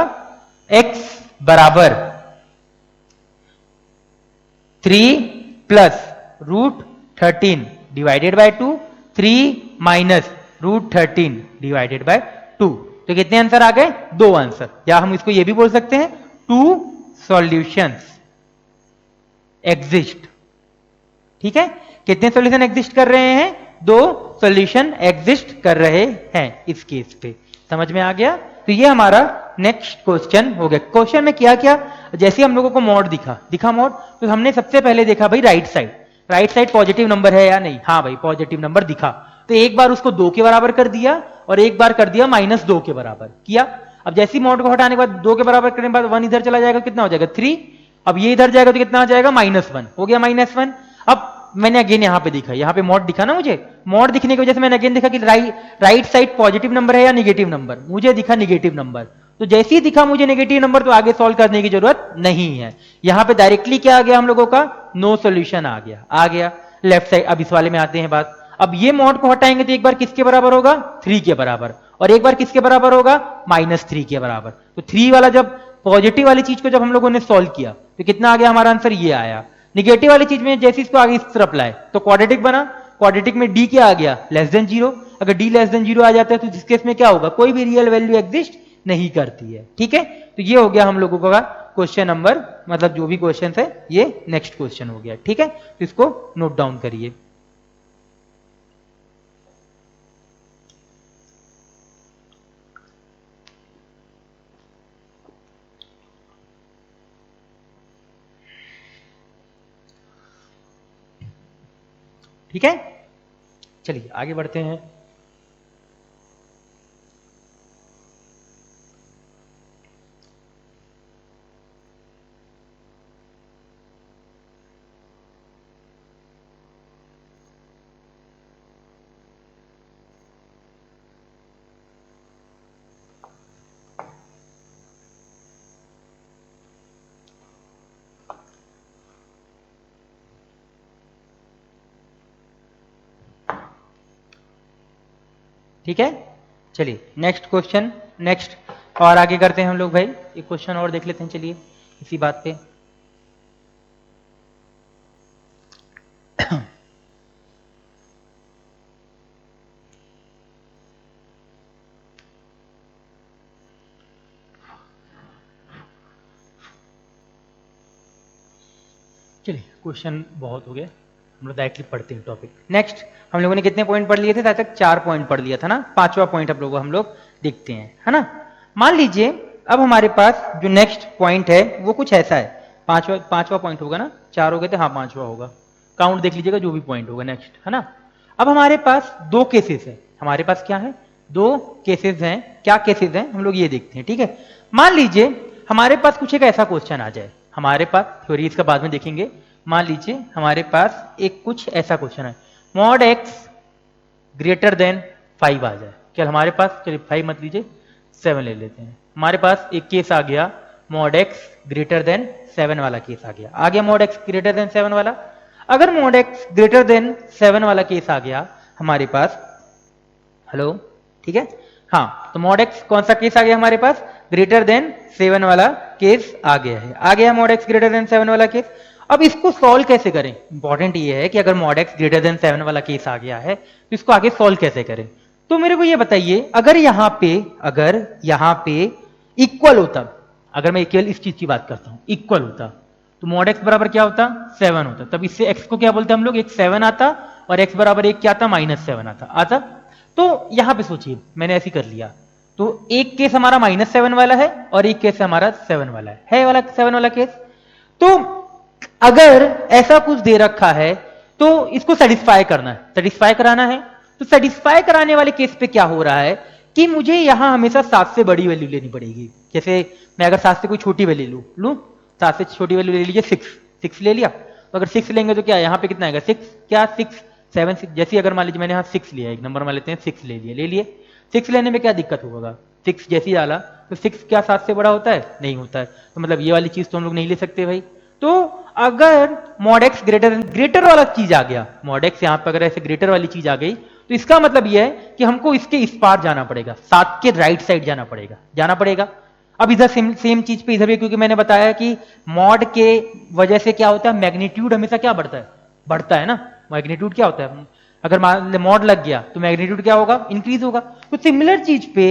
x बराबर 3 plus root 13 divided by 2, 3 minus root 13 divided by 2। तो कितने आंसर आ गए? 2 आंसर। या हम इसको ये भी बोल सकते हैं 2 सॉल्यूशंस एग्जिस्ट, ठीक है? कितने सॉल्यूशन एग्जिस्ट कर रहे हैं? 2 सॉल्यूशन एग्जिस्ट कर रहे हैं इस केस पे। समझ में आ गया? तो ये हमारा नेक्स्ट क्वेश्चन हो गया। क्वेश्चन में क्या क्या, जैसे हम लोगों को मॉड दिखा मॉड, तो हमने सबसे पहले देखा भाई right side. Right side positive number है या नहीं, हाँ भाई पॉजिटिव नंबर दिखा, तो एक बार उसको 2 के बराबर कर दिया और एक बार कर दिया -2 के बराबर किया। अब जैसी मॉड को हटाने के बाद 2 के बराबर करने के बाद 1 इधर चला जाएगा, कितना हो जाएगा 3, अब ये इधर जाएगा तो कितना आ जाएगा -1, हो गया -1। अब मैंने अगेन यहाँ पे दिखा, यहाँ पे मॉड दिखा ना मुझे, मॉड दिखने की वजह से मैंने अगेन देखा कि राइट साइड पॉजिटिव नंबर है या निगेटिव नंबर, मुझे दिखा निगेटिव नंबर, तो जैसे ही दिखा मुझे नेगेटिव नंबर तो आगे सॉल्व करने की जरूरत नहीं है। यहां पे डायरेक्टली क्या आ गया हम लोगों का, नो सॉल्यूशन आ गया लेफ्ट साइड। अब इस वाले में आते हैं बात, अब ये मॉड को हटाएंगे तो एक बार किसके बराबर होगा, 3 के बराबर, और एक बार किसके बराबर होगा, -3 के बराबर। तो 3 वाला जब पॉजिटिव वाली चीज को जब हम लोगों ने सॉल्व किया तो कितना आ गया हमारा आंसर, ये आया। निगेटिव वाली चीज में जैसे इसको आगे इस तरफ लाए तो क्वाड्रेटिक बना, क्वाड्रेटिक में डी क्या आ गया, <0। अगर डी <0 आ जाता है तो जिस केस में क्या होगा, कोई भी रियल वैल्यू एग्जिस्ट नहीं करती है, ठीक है। तो ये हो गया हम लोगों का क्वेश्चन नंबर, मतलब जो भी क्वेश्चन है ये नेक्स्ट क्वेश्चन हो गया, ठीक है। तो इसको नोट डाउन करिए। ठीक है, चलिए आगे बढ़ते हैं। ठीक है, चलिए नेक्स्ट क्वेश्चन, नेक्स्ट और आगे करते हैं हम लोग भाई, एक क्वेश्चन और देख लेते हैं, चलिए इसी बात पे। चलिए क्वेश्चन बहुत हो गया, हम लोग डायरेक्टली पढ़ते हैं टॉपिक। नेक्स्ट हम लोगों ने कितने पॉइंट पढ़ लिए थे, तब तक 4 पॉइंट पढ़ लिया था ना, 5वां पॉइंट हम लोग देखते हैं, है ना। मान लीजिए अब हमारे पास जो नेक्स्ट पॉइंट है वो कुछ ऐसा है, पांचवा पॉइंट होगा ना, 4 हो गए थे, हाँ 5वां होगा, काउंट देख लीजिएगा जो भी पॉइंट होगा नेक्स्ट, है ना। अब हमारे पास 2 केसेस है, हमारे पास क्या है, 2 केसेस हैं। क्या केसेस हैं हम लोग ये देखते हैं, ठीक है। मान लीजिए हमारे पास कुछ एक ऐसा क्वेश्चन आ जाए, हमारे पास थ्योरी इसका बाद में देखेंगे। मान लीजिए हमारे पास एक कुछ ऐसा क्वेश्चन है, मॉड x ग्रेटर देन 5 आ जाए, क्या हमारे पास, चलिए 5 मत लीजिए 7 ले लेते हैं। हमारे पास एक केस आ गया मॉड x ग्रेटर देन 7 वाला केस आ गया मॉड x ग्रेटर देन 7 वाला। अगर मॉड x ग्रेटर देन 7 वाला केस आ गया हमारे पास, हेलो, ठीक है, हाँ, तो मॉड x कौन सा केस आ गया हमारे पास, ग्रेटर देन 7 वाला केस आ गया है, आ गया मॉड x ग्रेटर देन 7 वाला केस। अब इसको सॉल्व कैसे करें, इंपॉर्टेंट ये है कि अगर मॉड x ग्रेटर देन 7 वाला केस आ गया है तो इसको आगे सॉल्व कैसे करें। तो मेरे को ये बताइए, अगर यहां पे इक्वल होता, अगर मैं केवल इस चीज की बात करता हूं, इक्वल होता तो मॉड x बराबर क्या होता, 7 होता, तब इससे x को क्या बोलते हम लोग, एक 7 आता, और x बराबर एक क्या आता, -7 आता। तो यहां पे सोचिए मैंने ऐसे कर लिया, तो एक केस हमारा -7 वाला है और एक केस हमारा 7 वाला है वाला 7 वाला केस। तो अगर ऐसा कुछ दे रखा है तो इसको सेटिस्फाई करना है, सेटिस्फाई कराना है। तो सेटिस्फाई कराने वाले केस पे क्या हो रहा है कि मुझे यहां हमेशा 7 से बड़ी वैल्यू लेनी पड़ेगी। जैसे मैं अगर 7 से कोई छोटी वैल्यू लूं 7 से छोटी वैल्यू ले लीजिए, 6 ले लिया, तो अगर 6 लेंगे तो क्या यहाँ पे कितना आएगा, 6 क्या 6 7 6, जैसे अगर मान लीजिए मैंने यहाँ 6 लिया, एक नंबर मान लेते हैं 6 ले लिए 6 लेने में क्या दिक्कत होगा, 6 जैसे ही डाला तो 6 क्या 7 से बड़ा होता है, नहीं होता है, तो मतलब ये वाली चीज तो हम लोग नहीं ले सकते भाई। तो अगर मॉड x ग्रेटर वाला चीज आ गया, मॉड x यहाँ पर अगर ऐसे ग्रेटर वाली चीज आ गई तो इसका मतलब यह है कि हमको इसके इस पार जाना पड़ेगा, 7 के राइट साइड जाना पड़ेगा। अब इधर सेम चीज पे इधर भी, क्योंकि मैंने बताया कि मॉड के वजह से क्या होता है, मैग्नीट्यूड हमेशा क्या बढ़ता है ना, मैग्नीट्यूड क्या होता है, अगर मॉड लग गया तो मैग्नीट्यूड क्या होगा, इंक्रीज होगा। तो सिमिलर चीज पे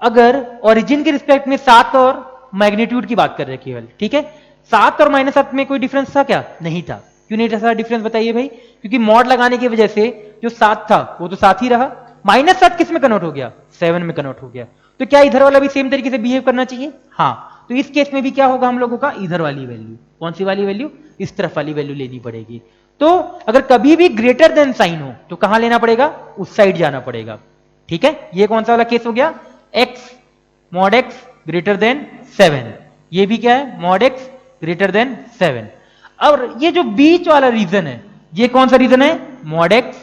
अगर ओरिजिन के रिस्पेक्ट में 7 और मैग्नीट्यूड की बात कर रहे हैं केवल, ठीक है, 7 और -7 में कोई डिफरेंस था क्या, नहीं था। क्यों नहीं था डिफरेंस, बताइए भाई, क्योंकि मॉड लगाने की वजह से जो 7 था वो तो 7 ही रहा, -7 किस में कन्वर्ट हो गया, 7 में कन्वर्ट हो गया। तो क्या इधर वाला भी सेम तरीके से बिहेव करना चाहिए, हाँ। तो इस केस में भी क्या होगा हम लोगों का, इधर वाली वैल्यू, कौन सी वाली वैल्यू, इस तरफ वाली वैल्यू लेनी पड़ेगी। तो अगर कभी भी ग्रेटर देन साइन हो तो कहां लेना पड़ेगा, उस साइड जाना पड़ेगा। ठीक है, ये कौन सा वाला केस हो गया, x mod x greater then 7, ये भी क्या है, मॉड x ग्रेटर देन 7। और ये जो बीच वाला रीजन है, ये कौन सा रीजन है, मॉड x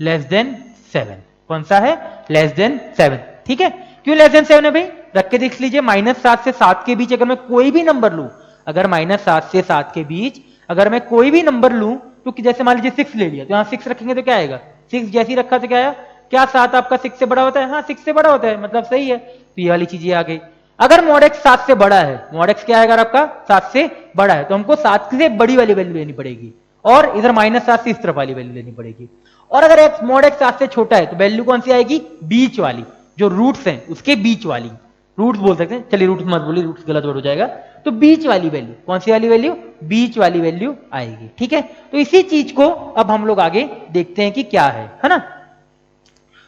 लेस देन 7। कौन सा है, लेस देन 7। ठीक है, क्यों लेस देन 7 है भाई, रख के देख लीजिए, -7 से 7 के बीच अगर मैं कोई भी नंबर लूं, अगर -7 से 7 के बीच अगर मैं कोई भी नंबर लूं, तो जैसे मान लीजिए 6 ले लिया, तो यहां 6 रखेंगे तो क्या आएगा, 6 जैसे ही रखा तो क्या आया, क्या 7 आपका 6 से बड़ा होता है, हाँ 6 से बड़ा होता है, मतलब सही है। तो ये वाली चीजें आ गई। अगर मॉड x 7 से बड़ा है, मॉड x क्या आएगा आपका, 7 से बड़ा है, तो हमको 7 से बड़ी वाली वैल्यू लेनी पड़ेगी, और इधर -7 से इस तरफ वाली वैल्यू लेनी पड़ेगी। और अगर x मॉड x 7 से छोटा है, तो वैल्यू कौन सी आएगी, बीच वाली, जो रूट्स हैं उसके बीच वाली, रूट्स बोल सकते हैं, चलिए रूट्स मत बोलिए, रूट्स गलत वर्ड हो जाएगा, तो बीच वाली वैल्यू, कौन सी वाली वैल्यू, बीच वाली वैल्यू आएगी। ठीक है, तो इसी चीज को अब हम लोग आगे देखते हैं कि क्या है ना।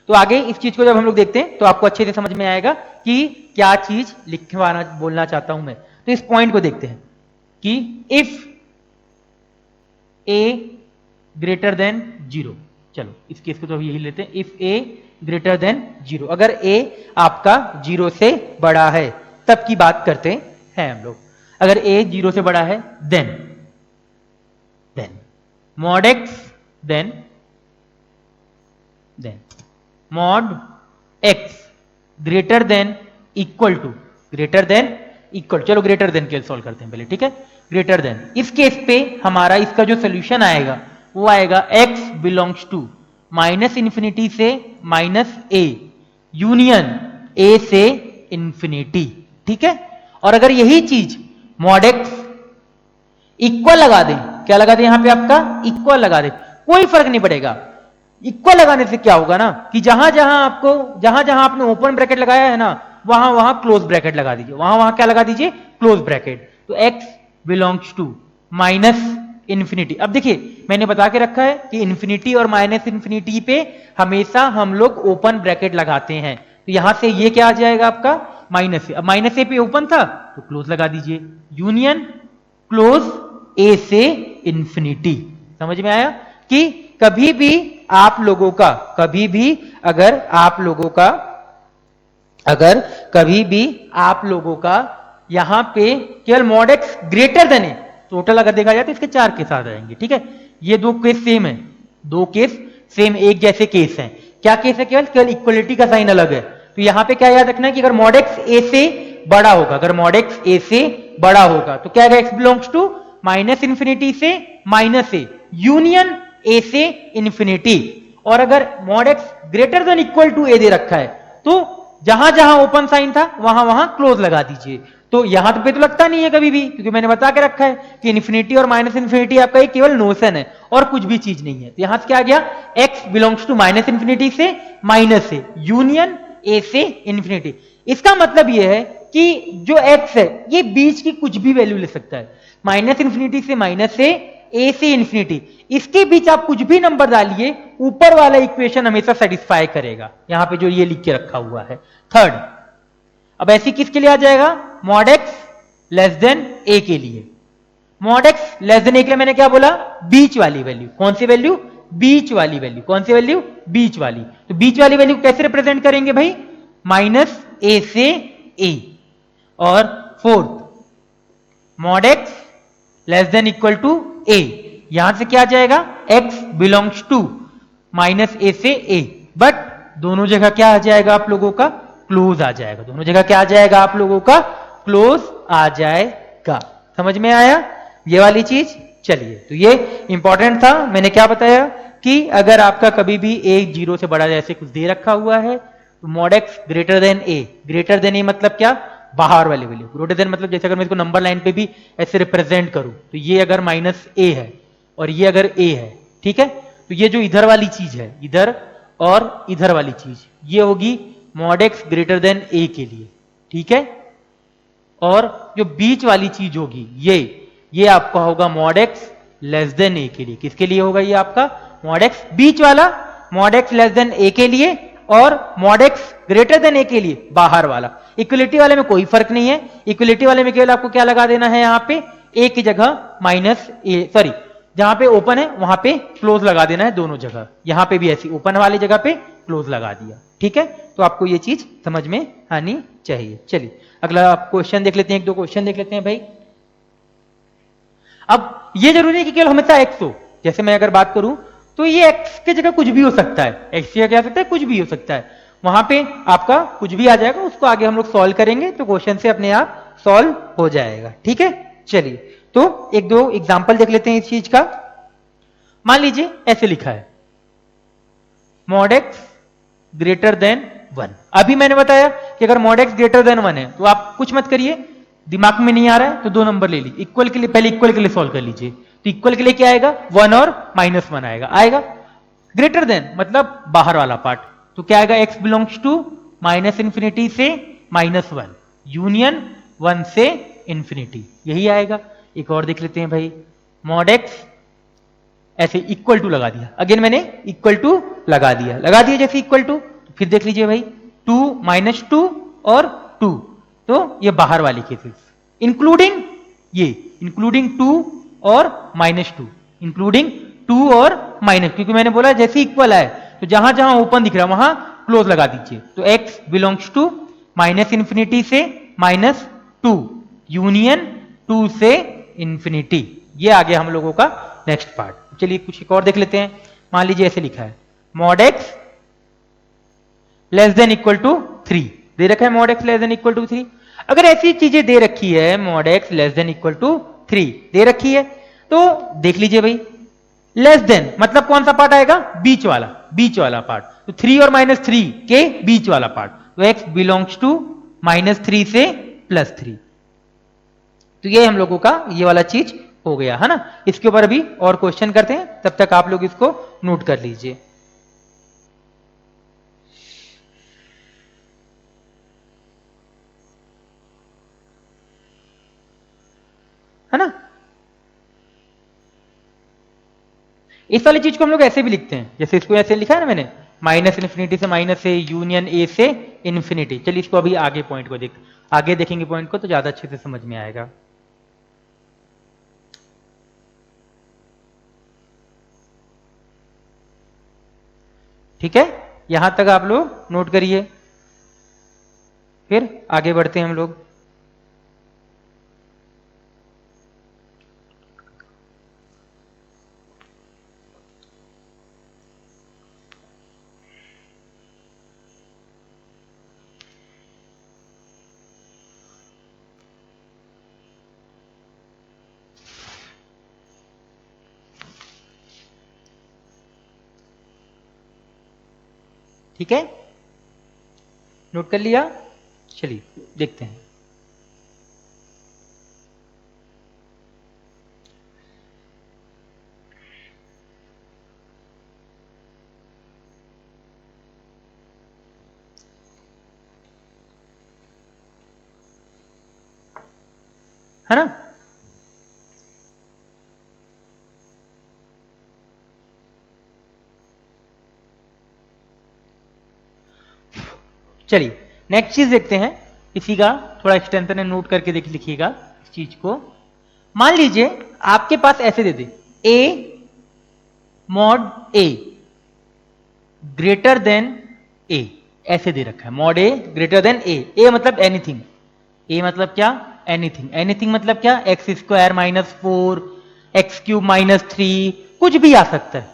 तो आगे इस चीज को जब हम लोग देखते हैं तो आपको अच्छे से समझ में आएगा कि क्या चीज लिखवाना बोलना चाहता हूं मैं। तो इस पॉइंट को देखते हैं कि इफ a ग्रेटर देन 0, चलो इस केस को तो यही लेते हैं, इफ a ग्रेटर देन 0, अगर a आपका 0 से बड़ा है तब की बात करते हैं हम लोग। अगर a 0 से बड़ा है then mod x then mod x greater than equal to, चलो ग्रेटर देन के सॉल्व करते हैं पहले। ठीक है, ग्रेटर देन, इस केस पे हमारा इसका जो सोल्यूशन आएगा वो आएगा x बिलोंग्स टू -∞ से -a यूनियन a से इंफिनिटी। ठीक है, और अगर यही चीज मॉड x इक्वल लगा दें, क्या लगा दें यहां पे आपका, इक्वल लगा दें, कोई फर्क नहीं पड़ेगा। इक्वल लगाने से क्या होगा ना कि जहां जहां आपने ओपन ब्रैकेट लगाया है ना, वहां वहां क्लोज ब्रैकेट लगा दीजिए, वहां क्या लगा दीजिए, क्लोज ब्रैकेट। तो x बिलोंग्स टू -∞। अब देखिए मैंने बता के रखा है कि इंफिनिटी और -∞ पे हमेशा हम लोग ओपन ब्रैकेट लगाते हैं, तो यहां से ये क्या आ जाएगा आपका, माइनस ए। अब माइनस ए पे ओपन था तो क्लोज लगा दीजिए, यूनियन क्लोज a से इंफिनिटी। समझ में आया कि कभी भी आप लोगों का, अगर कभी भी आप लोगों का यहां पे केवल मॉड x ग्रेटर देन है, टोटल अगर देखा जाए तो इसके 4 केस आ जाएंगे। ठीक है, ये 2 केस सेम है, 2 केस सेम एक जैसे केस हैं। क्या केस है, केवल इक्वलिटी का साइन अलग है। तो यहां पे क्या याद रखना है कि अगर मॉड x a से बड़ा होगा, तो क्या आएगा, x बिलोंग्स टू -∞ से -a यूनियन a से इंफिनिटी। और अगर mod x greater than equal to a दे रखा है तो जहां जहां ओपन साइन था वहां वहां क्लोज लगा दीजिए। तो यहां पे तो लगता नहीं है कभी भी, क्योंकि मैंने बता के रखा है कि इन्फिनिटी और -∞ आपका एक केवल नोशन है और कुछ भी चीज नहीं है। तो यहां से क्या आ गया, x बिलोंग्स टू -∞ से -a यूनियन a से इंफिनिटी। इसका मतलब यह है कि जो x है ये बीच की कुछ भी वैल्यू ले सकता है, -∞ से a से इंफिनिटी, इसके बीच आप कुछ भी नंबर डालिए, ऊपर वाला इक्वेशन हमेशा सेटिस्फाई करेगा। यहां पे जो ये लिख के रखा हुआ है। थर्ड, अब ऐसी किसके लिए आ जाएगा, mod x less then a के लिए। Mod x less then a के लिए मैंने क्या बोला, बीच वाली वैल्यू। कौन सी वैल्यू, बीच वाली वैल्यू। कौन सी वैल्यू, बीच वाली। तो बीच वाली वैल्यू कैसे रिप्रेजेंट करेंगे भाई, -a से a। और fourth, mod x less than equal to a, यहां से क्या आ जाएगा, x बिलोंग्स टू -a से a, बट दोनों जगह क्या आ जाएगा आप लोगों का, क्लोज आ जाएगा। दोनों जगह क्या आ जाएगा आप लोगों का, क्लोज आ जाएगा। समझ में आया ये वाली चीज। चलिए, तो ये इंपॉर्टेंट था। मैंने क्या बताया कि अगर आपका कभी भी a 0 से बड़ा जैसे कुछ दे रखा हुआ है तो mod x greater then a, greater than a मतलब क्या, बाहर वाली वैल्यू। ग्रेटर देन मतलब जैसे अगर मैं इसको नंबर लाइन पे भी ऐसे रिप्रेजेंट करूं तो ये अगर -a है और ये अगर a है, ठीक है, तो ये जो इधर वाली चीज है, इधर और इधर वाली चीज, ये होगी mod x greater then a के लिए। ठीक है, और जो बीच वाली चीज होगी ये आपका होगा mod x less then a के लिए। किसके लिए होगा ये आपका, मॉड x बीच वाला, mod x less then a के लिए, और mod x greater then a के लिए बाहर वाला। इक्वलिटी वाले में कोई फर्क नहीं है, इक्वलिटी वाले में केवल आपको क्या लगा देना है, यहां पे a की जगह -a, सॉरी जहां पे ओपन है वहां पे क्लोज लगा देना है दोनों जगह, यहां पे भी ऐसी ओपन वाली जगह पे क्लोज लगा दिया। ठीक है, तो आपको ये चीज समझ में आनी चाहिए। चलिए अगला क्वेश्चन देख लेते हैं, एक दो क्वेश्चन देख लेते हैं भाई। अब ये जरूरी है कि केवल हमेशा एक्स हो, जैसे मैं अगर बात करूं तो ये एक्स की जगह कुछ भी हो सकता है, एक्स की जगह क्या हो सकता है, कुछ भी हो सकता है, वहां पे आपका कुछ भी आ जाएगा, उसको आगे हम लोग सॉल्व करेंगे तो क्वेश्चन से अपने आप सॉल्व हो जाएगा। ठीक है, चलिए तो एक दो एग्जांपल देख लेते हैं इस चीज का। मान लीजिए ऐसे लिखा है मॉड एक्स ग्रेटर देन 1। अभी मैंने बताया कि अगर मॉड एक्स ग्रेटर देन 1 है तो आप कुछ मत करिए, दिमाग में नहीं आ रहा है तो 2 नंबर ले लीजिए, इक्वल के लिए पहले इक्वल के लिए सॉल्व कर लीजिए। तो इक्वल के लिए क्या आएगा, 1 और -1 आएगा। ग्रेटर देन मतलब बाहर वाला पार्ट, तो क्या आएगा, x बिलोंग्स टू -∞ से -1 यूनियन 1 से इंफिनिटी, यही आएगा। एक और देख लेते हैं भाई, मॉड एक्स ऐसे इक्वल टू लगा दिया, अगेन मैंने इक्वल टू लगा दिया जैसे इक्वल टू, फिर देख लीजिए भाई 2 -2 और 2, तो ये बाहर वाली केसेस, इंक्लूडिंग 2 और -2, इंक्लूडिंग 2 और माइनस, क्योंकि मैंने बोला जैसे इक्वल है तो जहां जहां ओपन दिख रहा है वहां क्लोज लगा दीजिए। तो x बिलोंग्स टू -∞ से -2 यूनियन 2 से इंफिनिटी, ये आ गया हम लोगों का नेक्स्ट पार्ट। चलिए कुछ एक और देख लेते हैं। मान लीजिए ऐसे लिखा है mod x less than equal to 3, दे रखा है mod x less than equal to 3। अगर ऐसी चीजें दे रखी है mod x less than equal to 3 दे रखी है, तो देख लीजिए भाई लेस देन मतलब कौन सा पार्ट आएगा, बीच वाला पार्ट, तो 3 और -3 के बीच वाला पार्ट, तो x बिलोंग्स टू -3 से +3। तो ये हम लोगों का ये वाला चीज हो गया है ना। इसके ऊपर अभी और क्वेश्चन करते हैं, तब तक आप लोग इसको नोट कर लीजिए, है ना। इस वाली चीज को हम लोग ऐसे भी लिखते हैं, जैसे इसको ऐसे लिखा है ना मैंने, -∞ से -a यूनियन a से इंफिनिटी। चलिए इसको अभी आगे पॉइंट को आगे देखेंगे पॉइंट को तो ज्यादा अच्छे से समझ में आएगा। ठीक है, यहां तक आप लोग नोट करिए, फिर आगे बढ़ते हैं हम लोग। ठीक है, नोट कर लिया, चलिए देखते हैं। है ना, चलिए नेक्स्ट चीज देखते हैं, इसी का थोड़ा एक्सटेंशन नोट करके देख लिखिएगा इस चीज को। मान लीजिए आपके पास ऐसे दे दे a mod a greater than a, ऐसे दे रखा है mod a greater than a मतलब एनीथिंग, a मतलब क्या, एनीथिंग मतलब क्या, x² -4 x³ -3, कुछ भी आ सकता है।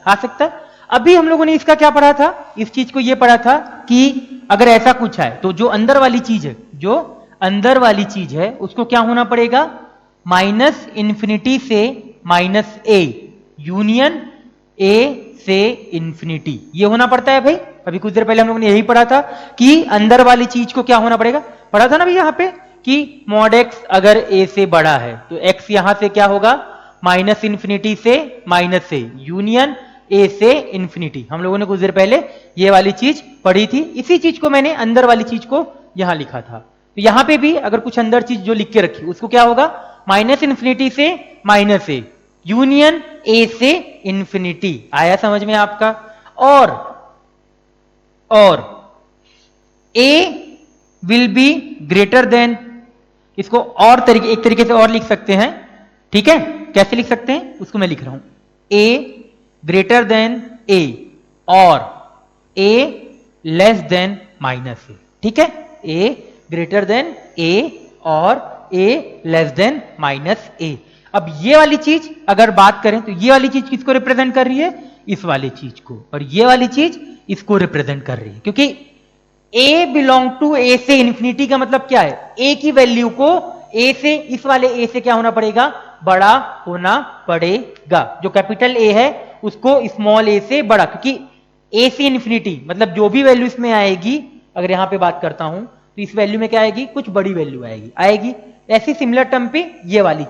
अभी हम लोगों ने इसका क्या पढ़ा था, इस चीज को ये पढ़ा था कि अगर ऐसा कुछ है तो जो अंदर वाली चीज है उसको क्या होना पड़ेगा, -∞ से -a यूनियन a से इंफिनिटी, ये होना पड़ता है भाई। अभी कुछ देर पहले हम लोगों ने यही पढ़ा था कि अंदर वाली चीज को क्या होना पड़ेगा, पढ़ा था ना भाई यहाँ पे कि मॉड x अगर a से बड़ा है तो x यहां से क्या होगा, -∞ से -a यूनियन a से इंफिनिटी। हम लोगों ने कुछ देर पहले ये वाली चीज पढ़ी थी, इसी चीज को मैंने अंदर वाली चीज को यहां लिखा था। तो यहां पे भी अगर कुछ अंदर चीज जो लिख के रखी उसको क्या होगा, -∞ से -a यूनियन a से इंफिनिटी। आया समझ में आपका। और a will be greater than, इसको और एक तरीके से और लिख सकते हैं। ठीक है, कैसे लिख सकते हैं उसको मैं लिख रहा हूं, ए ग्रेटर देन ए और ए लेस देन माइनस ए। ठीक है, ए ग्रेटर देन ए और ए लेस देन माइनस ए। अब ये वाली चीज अगर बात करें तो ये वाली चीज किसको रिप्रेजेंट कर रही है? इस वाली चीज को, और ये वाली चीज इसको रिप्रेजेंट कर रही है, क्योंकि a बिलोंग टू a से इंफिनिटी का मतलब क्या है? a की वैल्यू को a से, इस वाले a से क्या होना पड़ेगा? बड़ा होना पड़ेगा। जो कैपिटल A है उसको स्मॉल a से बड़ा, क्योंकि a से इंफिनिटी मतलब जो भी वैल्यू इसमें आएगी, अगर यहां पे बात करता हूं तो इस वैल्यू में क्या आएगी? कुछ बड़ी वैल्यू आएगी। ऐसी सिमिलर टर्म पे ये वाली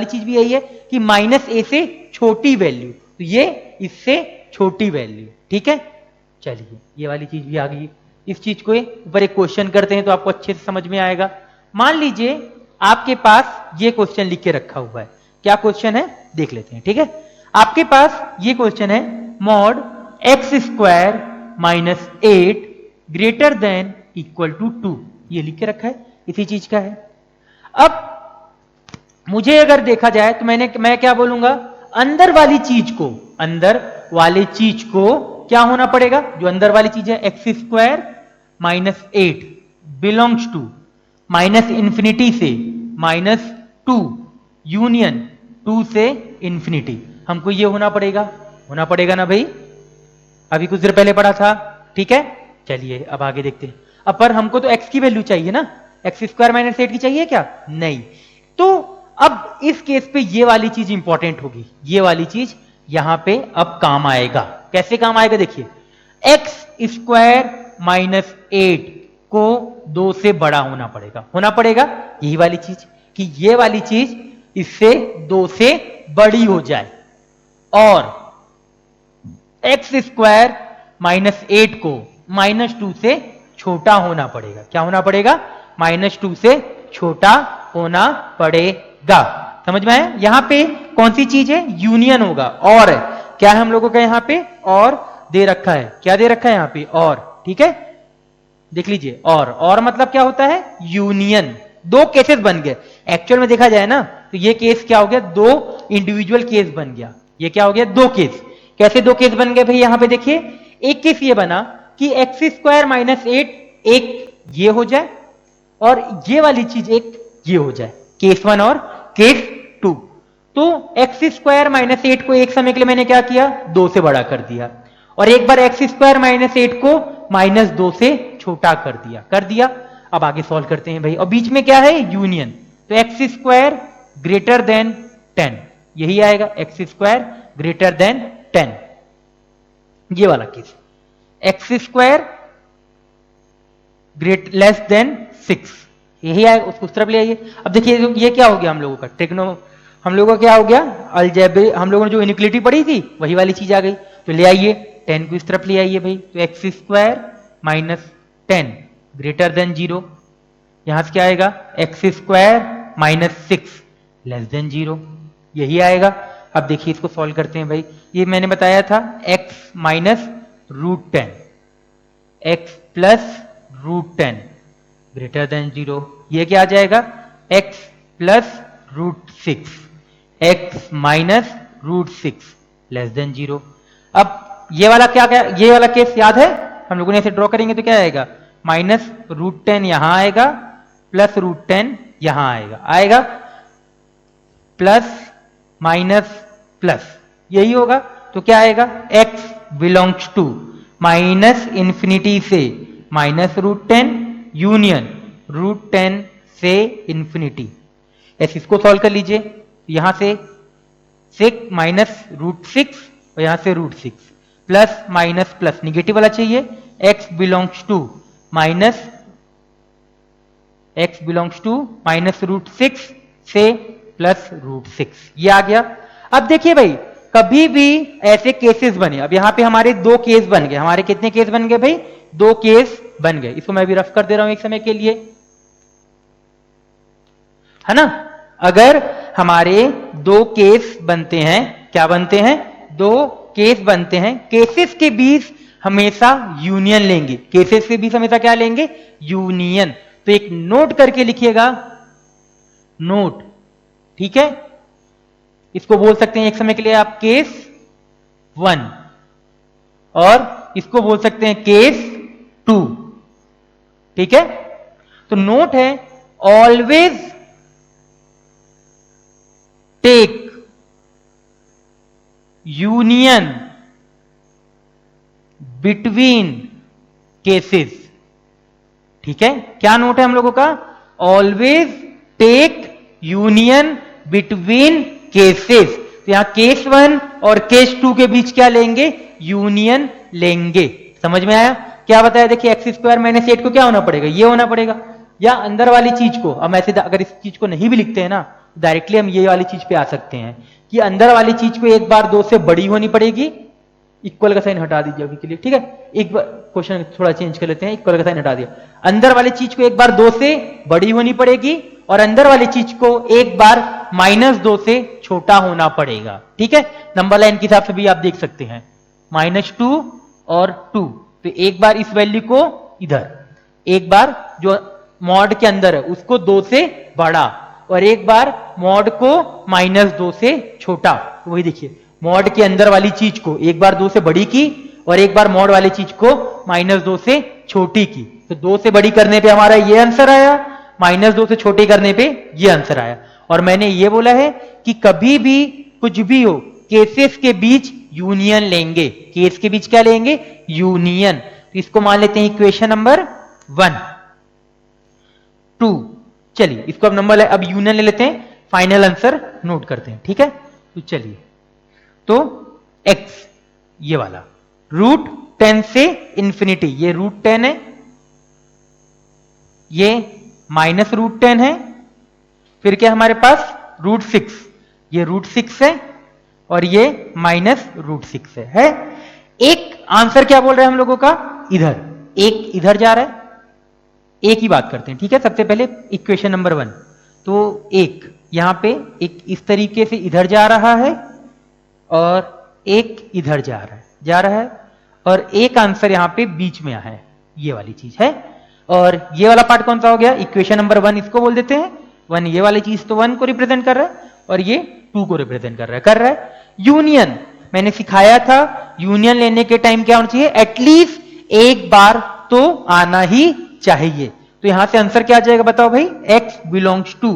चीज भी यही है कि माइनस ए से छोटी वैल्यू, तो ये इससे छोटी वैल्यू। ठीक है, चलिए ये वाली चीज भी आ गई। इस चीज को ऊपर एक क्वेश्चन करते हैं तो आपको अच्छे से समझ में आएगा। मान लीजिए आपके पास ये क्वेश्चन लिख के रखा हुआ है। क्या क्वेश्चन है देख लेते हैं। ठीक है, आपके पास ये क्वेश्चन है, mod x square minus 8 greater than equal to 2, ये लिख के रखा है, इसी चीज का है। अब मुझे अगर देखा जाए तो मैं क्या बोलूंगा? अंदर वाली चीज को क्या होना पड़ेगा? जो अंदर वाली चीज है x square minus 8 belongs to minus infinity से माइनस 2 यूनियन 2 से इंफिनिटी, हमको ये होना पड़ेगा ना भाई? अभी कुछ देर पहले पढ़ा था। ठीक है, चलिए अब आगे देखते हैं। अब पर हमको तो x की वैल्यू चाहिए ना, एक्स स्क्वायर माइनस 8 की चाहिए क्या? नहीं। तो अब इस केस पे ये वाली चीज इंपॉर्टेंट होगी, ये वाली चीज यहां पे अब काम आएगा। कैसे काम आएगा? देखिए, एक्स स्क्वायर माइनस 8 को 2 से बड़ा होना पड़ेगा यही वाली चीज, कि ये वाली चीज इससे 2 से बड़ी हो जाए, और एक्स स्क्वायर माइनस 8 को माइनस 2 से छोटा होना पड़ेगा। क्या होना पड़ेगा? माइनस 2 से छोटा होना पड़ेगा। समझ में आया? यहां पे कौन सी चीज है? यूनियन होगा। और क्या है हम लोगों का यहां पे? और दे रखा है। क्या दे रखा है यहां पे? और। ठीक है, देख लीजिए, और मतलब क्या होता है? यूनियन। दो केसेस बन गए। एक्चुअल में देखा जाए ना तो ये केस क्या हो गया? दो इंडिविजुअल केस बन गया। ये क्या हो गया? दो केस। कैसे दो केस बन गए भाई? यहां पे देखिए, एक केस ये बना कि एक्स स्क्वायर माइनस 8 एक ये हो जाए और ये वाली चीज एक ये हो जाए, केस 1 और केस 2। तो एक्स स्क्वायर माइनस 8 को एक समय के लिए मैंने क्या किया? 2 से बड़ा कर दिया, और एक बार एक्स स्क्वायर माइनस 8 को माइनस 2 से छोटा कर दिया। अब आगे सॉल्व करते हैं भाई। और बीच में क्या है? यूनियन। तो एक्स स्क्वायर ग्रेटर देन 10, यही आएगा, एक्स स्क्वायर ग्रेटर देन 10, ये वाला case. X square great less than 6, यही आएगा, उसको उस तरफ ले आइए। अब देखिए ये क्या हो गया हम लोगों का? हम लोगों का क्या हो गया? अलजेब्रे, हम लोगों ने जो इनइक्वालिटी पढ़ी थी वही वाली चीज आ गई। तो ले आइए 10 को इस तरफ ले आइए भाई। तो x square minus 10 greater than 0, यहां से क्या आएगा? X square minus 6 less than 0, यही आएगा। अब देखिए इसको सॉल्व करते हैं भाई। ये मैंने बताया था x minus root 10, x plus root 10 greater than 0, ये क्या आ जाएगा? x plus root 6, x minus root 6 less than 0। अब ये वाला ये वाला केस याद है? हम लोगों ने इसे ड्रॉ करेंगे तो क्या आएगा? माइनस रूट 10 यहां आएगा, प्लस रूट 10 यहां आएगा प्लस माइनस प्लस, यही होगा। तो क्या आएगा? x belongs to minus infinity से माइनस रूट 10 यूनियन रूट 10 से इंफिनिटी। ऐसे इसको सॉल्व कर लीजिए। यहां से 6 माइनस रूट 6 और यहां से root 6 plus minus plus, negative वाला चाहिए। x belongs to minus root 6 से प्लस रूट 6, ये आ गया। अब देखिए भाई, कभी भी ऐसे केसेस बने, अब यहां पे हमारे दो केस बन गए। हमारे कितने केस बन गए भाई? दो केस बन गए। इसको मैं भी रफ कर दे रहा हूं एक समय के लिए, है ना? अगर हमारे दो केस बनते हैं, क्या बनते हैं? दो केस बनते हैं। केसेस के बीच हमेशा यूनियन लेंगे। केसेस के बीच हमेशा क्या लेंगे? यूनियन। तो एक नोट करके लिखिएगा, नोट। ठीक है, इसको बोल सकते हैं एक समय के लिए आप केस 1 और इसको बोल सकते हैं केस 2। ठीक है, तो नोट है always take union between cases. ठीक है, क्या नोट है हम लोगों का? Always take union between cases. तो यहां केस 1 और केस 2 के बीच क्या लेंगे? यूनियन लेंगे। समझ में आया? क्या बताया? देखिए एक्स स्क्वायर माइनस 8 को क्या होना पड़ेगा? ये होना पड़ेगा, या अंदर वाली चीज को। अब ऐसे अगर इस चीज को नहीं भी लिखते हैं ना, डायरेक्टली हम ये वाली चीज पे आ सकते हैं कि अंदर वाली चीज को एक बार 2 से बड़ी होनी पड़ेगी। इक्वल का साइन हटा दीजिए अभी के लिए। ठीक है, एक बार क्वेश्चन थोड़ा चेंज कर लेते हैं, इक्वल का साइन हटा दिया। अंदर वाली चीज को एक बार 2 से बड़ी होनी पड़ेगी और अंदर वाली चीज को एक बार -2 से छोटा होना पड़ेगा। ठीक है, नंबर लाइन के हिसाब से भी आप देख सकते हैं -2 और 2। तो एक बार इस वैल्यू को इधर, एक बार जो मॉड के अंदर है उसको 2 से बड़ा, और एक बार मॉड को -2 से छोटा। तो वही देखिए, मॉड के अंदर वाली चीज को एक बार 2 से बड़ी की और एक बार मॉड वाली चीज को -2 से छोटी की। तो 2 से बड़ी करने पे हमारा ये आंसर आया, -2 से छोटी करने पे ये आंसर आया। और मैंने ये बोला है कि कभी भी कुछ भी हो, केसेस के बीच यूनियन लेंगे। केस के बीच क्या लेंगे? यूनियन। तो इसको मान लेते हैं इक्वेशन नंबर 1 2। चलिए इसको अब नंबर अब यूनियन ले लेते हैं, फाइनल आंसर नोट करते हैं। ठीक है, तो चलिए, तो x ये वाला √10 से इंफिनिटी, ये √10 है, ये -√10 है, फिर क्या हमारे पास √6, ये √6 है और ये -√6 है। एक आंसर क्या बोल रहे हैं हम लोगों का? इधर, एक इधर जा रहा है। एक ही बात करते हैं। ठीक है, सबसे पहले इक्वेशन नंबर 1, तो एक यहां पे एक इस तरीके से इधर जा रहा है और एक इधर जा रहा है और एक आंसर यहां पे बीच में है, ये वाली चीज है। और ये वाला पार्ट कौन सा हो गया? इक्वेशन नंबर 1 इसको बोल देते हैं 1। ये वाली चीज तो 1 को रिप्रेजेंट कर रहा है और ये 2 को रिप्रेजेंट कर रहा है। यूनियन मैंने सिखाया था, यूनियन लेने के टाइम क्या होना चाहिए? एटलीस्ट एक बार तो आना ही चाहिए। तो यहां से आंसर क्या आ जाएगा बताओ भाई? x बिलोंग्स टू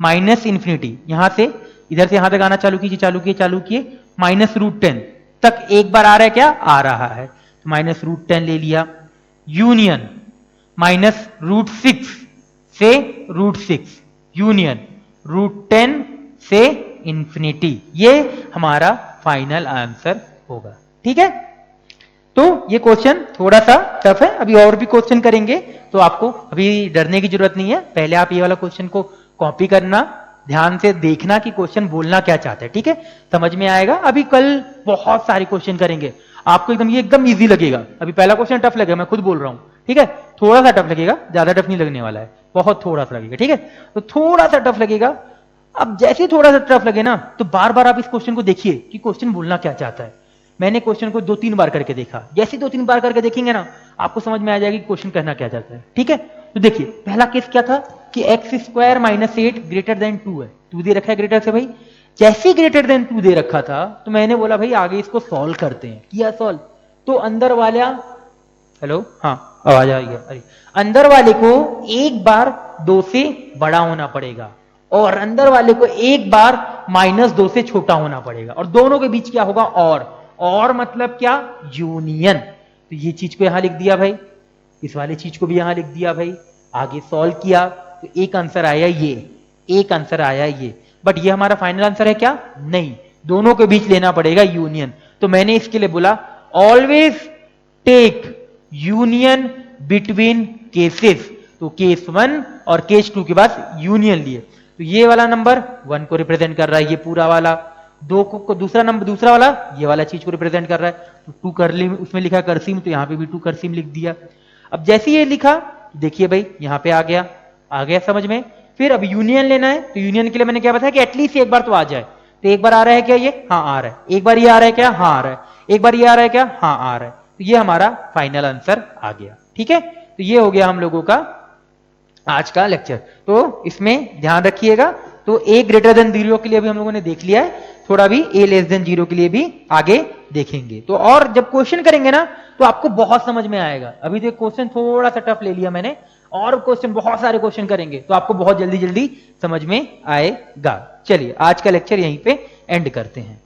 -इंफिनिटी, यहां से इधर से यहां तक आना चालू कीजिए, चालू किए -√10 तक एक बार आ रहा है, क्या आ रहा है? तो -√10 ले लिया। यूनियन -√6 से √6, यूनियन √10 से इंफिनिटी, ये हमारा फाइनल आंसर होगा। ठीक है, तो ये क्वेश्चन थोड़ा सा टफ है, अभी और भी क्वेश्चन करेंगे, तो आपको अभी डरने की जरूरत नहीं है। पहले आप ये वाला क्वेश्चन को कॉपी करना, ध्यान से देखना कि क्वेश्चन बोलना क्या चाहते हैं। ठीक है, समझ में आएगा। अभी कल बहुत सारे क्वेश्चन करेंगे, आपको एकदम ये एकदम इजी लगेगा। अभी पहला क्वेश्चन टफ लगेगा, मैं खुद बोल रहा हूं। ठीक है, थोड़ा सा टफ लगेगा, ज्यादा टफ नहीं लगने वाला है, बहुत थोड़ा सा लगेगा। ठीक है, तो थोड़ा सा टफ लगेगा। अब जैसे ही थोड़ा सा टफ लगे ना, तो बार बार आप इस क्वेश्चन को देखिए कि क्वेश्चन बोलना क्या चाहता है। मैंने क्वेश्चन को 2-3 बार करके देखा, जैसे 2-3 बार करके देखेंगे ना, आपको समझ में आ जाएगा कि क्वेश्चन कहना क्या चाहता है। ठीक है, तो देखिए पहला केस क्या था कि x² - 8 ग्रेटर देन 2 है, 2 दे रखा है ग्रेटर से भाई। जैसे ही ग्रेटर देन 2 दे रखा था, तो मैंने बोला भाई आगे इसको सॉल्व करते हैं। किया सॉल्व, तो अंदर वाला, हेलो, हाँ आवाज आ गया, अरे अंदर वाले को एक बार 2 से बड़ा होना पड़ेगा और अंदर वाले को एक बार -2 से छोटा होना पड़ेगा, और दोनों के बीच क्या होगा? और मतलब क्या? यूनियन। तो ये चीज को यहां लिख दिया भाई, इस वाले चीज को भी यहां लिख दिया भाई। आगे सॉल्व किया तो एक आंसर आया ये, एक आंसर आया ये, बट ये हमारा फाइनल आंसर है क्या? नहीं, दोनों के बीच लेना पड़ेगा यूनियन। तो मैंने इसके लिए बोला always take union between cases. तो केस 1 और केस 2 के बाद यूनियन लिए, तो ये वाला नंबर 1 को रिप्रेजेंट कर रहा है, ये पूरा वाला 2 को दूसरा नंबर, दूसरा वाला ये वाला चीज को रिप्रेजेंट कर रहा है। तो 2 करली उसमें लिखा करसिम, तो यहां पे भी 2 करसिम लिख दिया। अब जैसे ये लिखा, देखिए भाई यहां पे आ गया समझ में। फिर अब यूनियन लेना है, तो यूनियन के लिए मैंने क्या बताया कि एटलीस्ट एक बार तो आ जाए। तो एक बार आ रहा है क्या ये? हाँ आ रहा है। एक बार ये आ रहा है क्या? हाँ आ रहा है। एक बार ये आ रहा है क्या? हाँ आ रहा है। तो ये हमारा फाइनल आंसर आ गया। ठीक है, तो ये हो गया हम लोगों का आज का लेक्चर। तो इसमें ध्यान रखिएगा। तो a ग्रेटर देन 0 के लिए अभी हम लोगों ने देख लिया है थोड़ा भी a लेस देन 0 के लिए भी आगे देखेंगे। तो और जब क्वेश्चन करेंगे ना तो आपको बहुत समझ में आएगा। अभी तो क्वेश्चन थोड़ा सा टफ ले लिया मैंने, और क्वेश्चन बहुत सारे क्वेश्चन करेंगे तो आपको बहुत जल्दी जल्दी समझ में आएगा। चलिए आज का लेक्चर यहीं पे एंड करते हैं।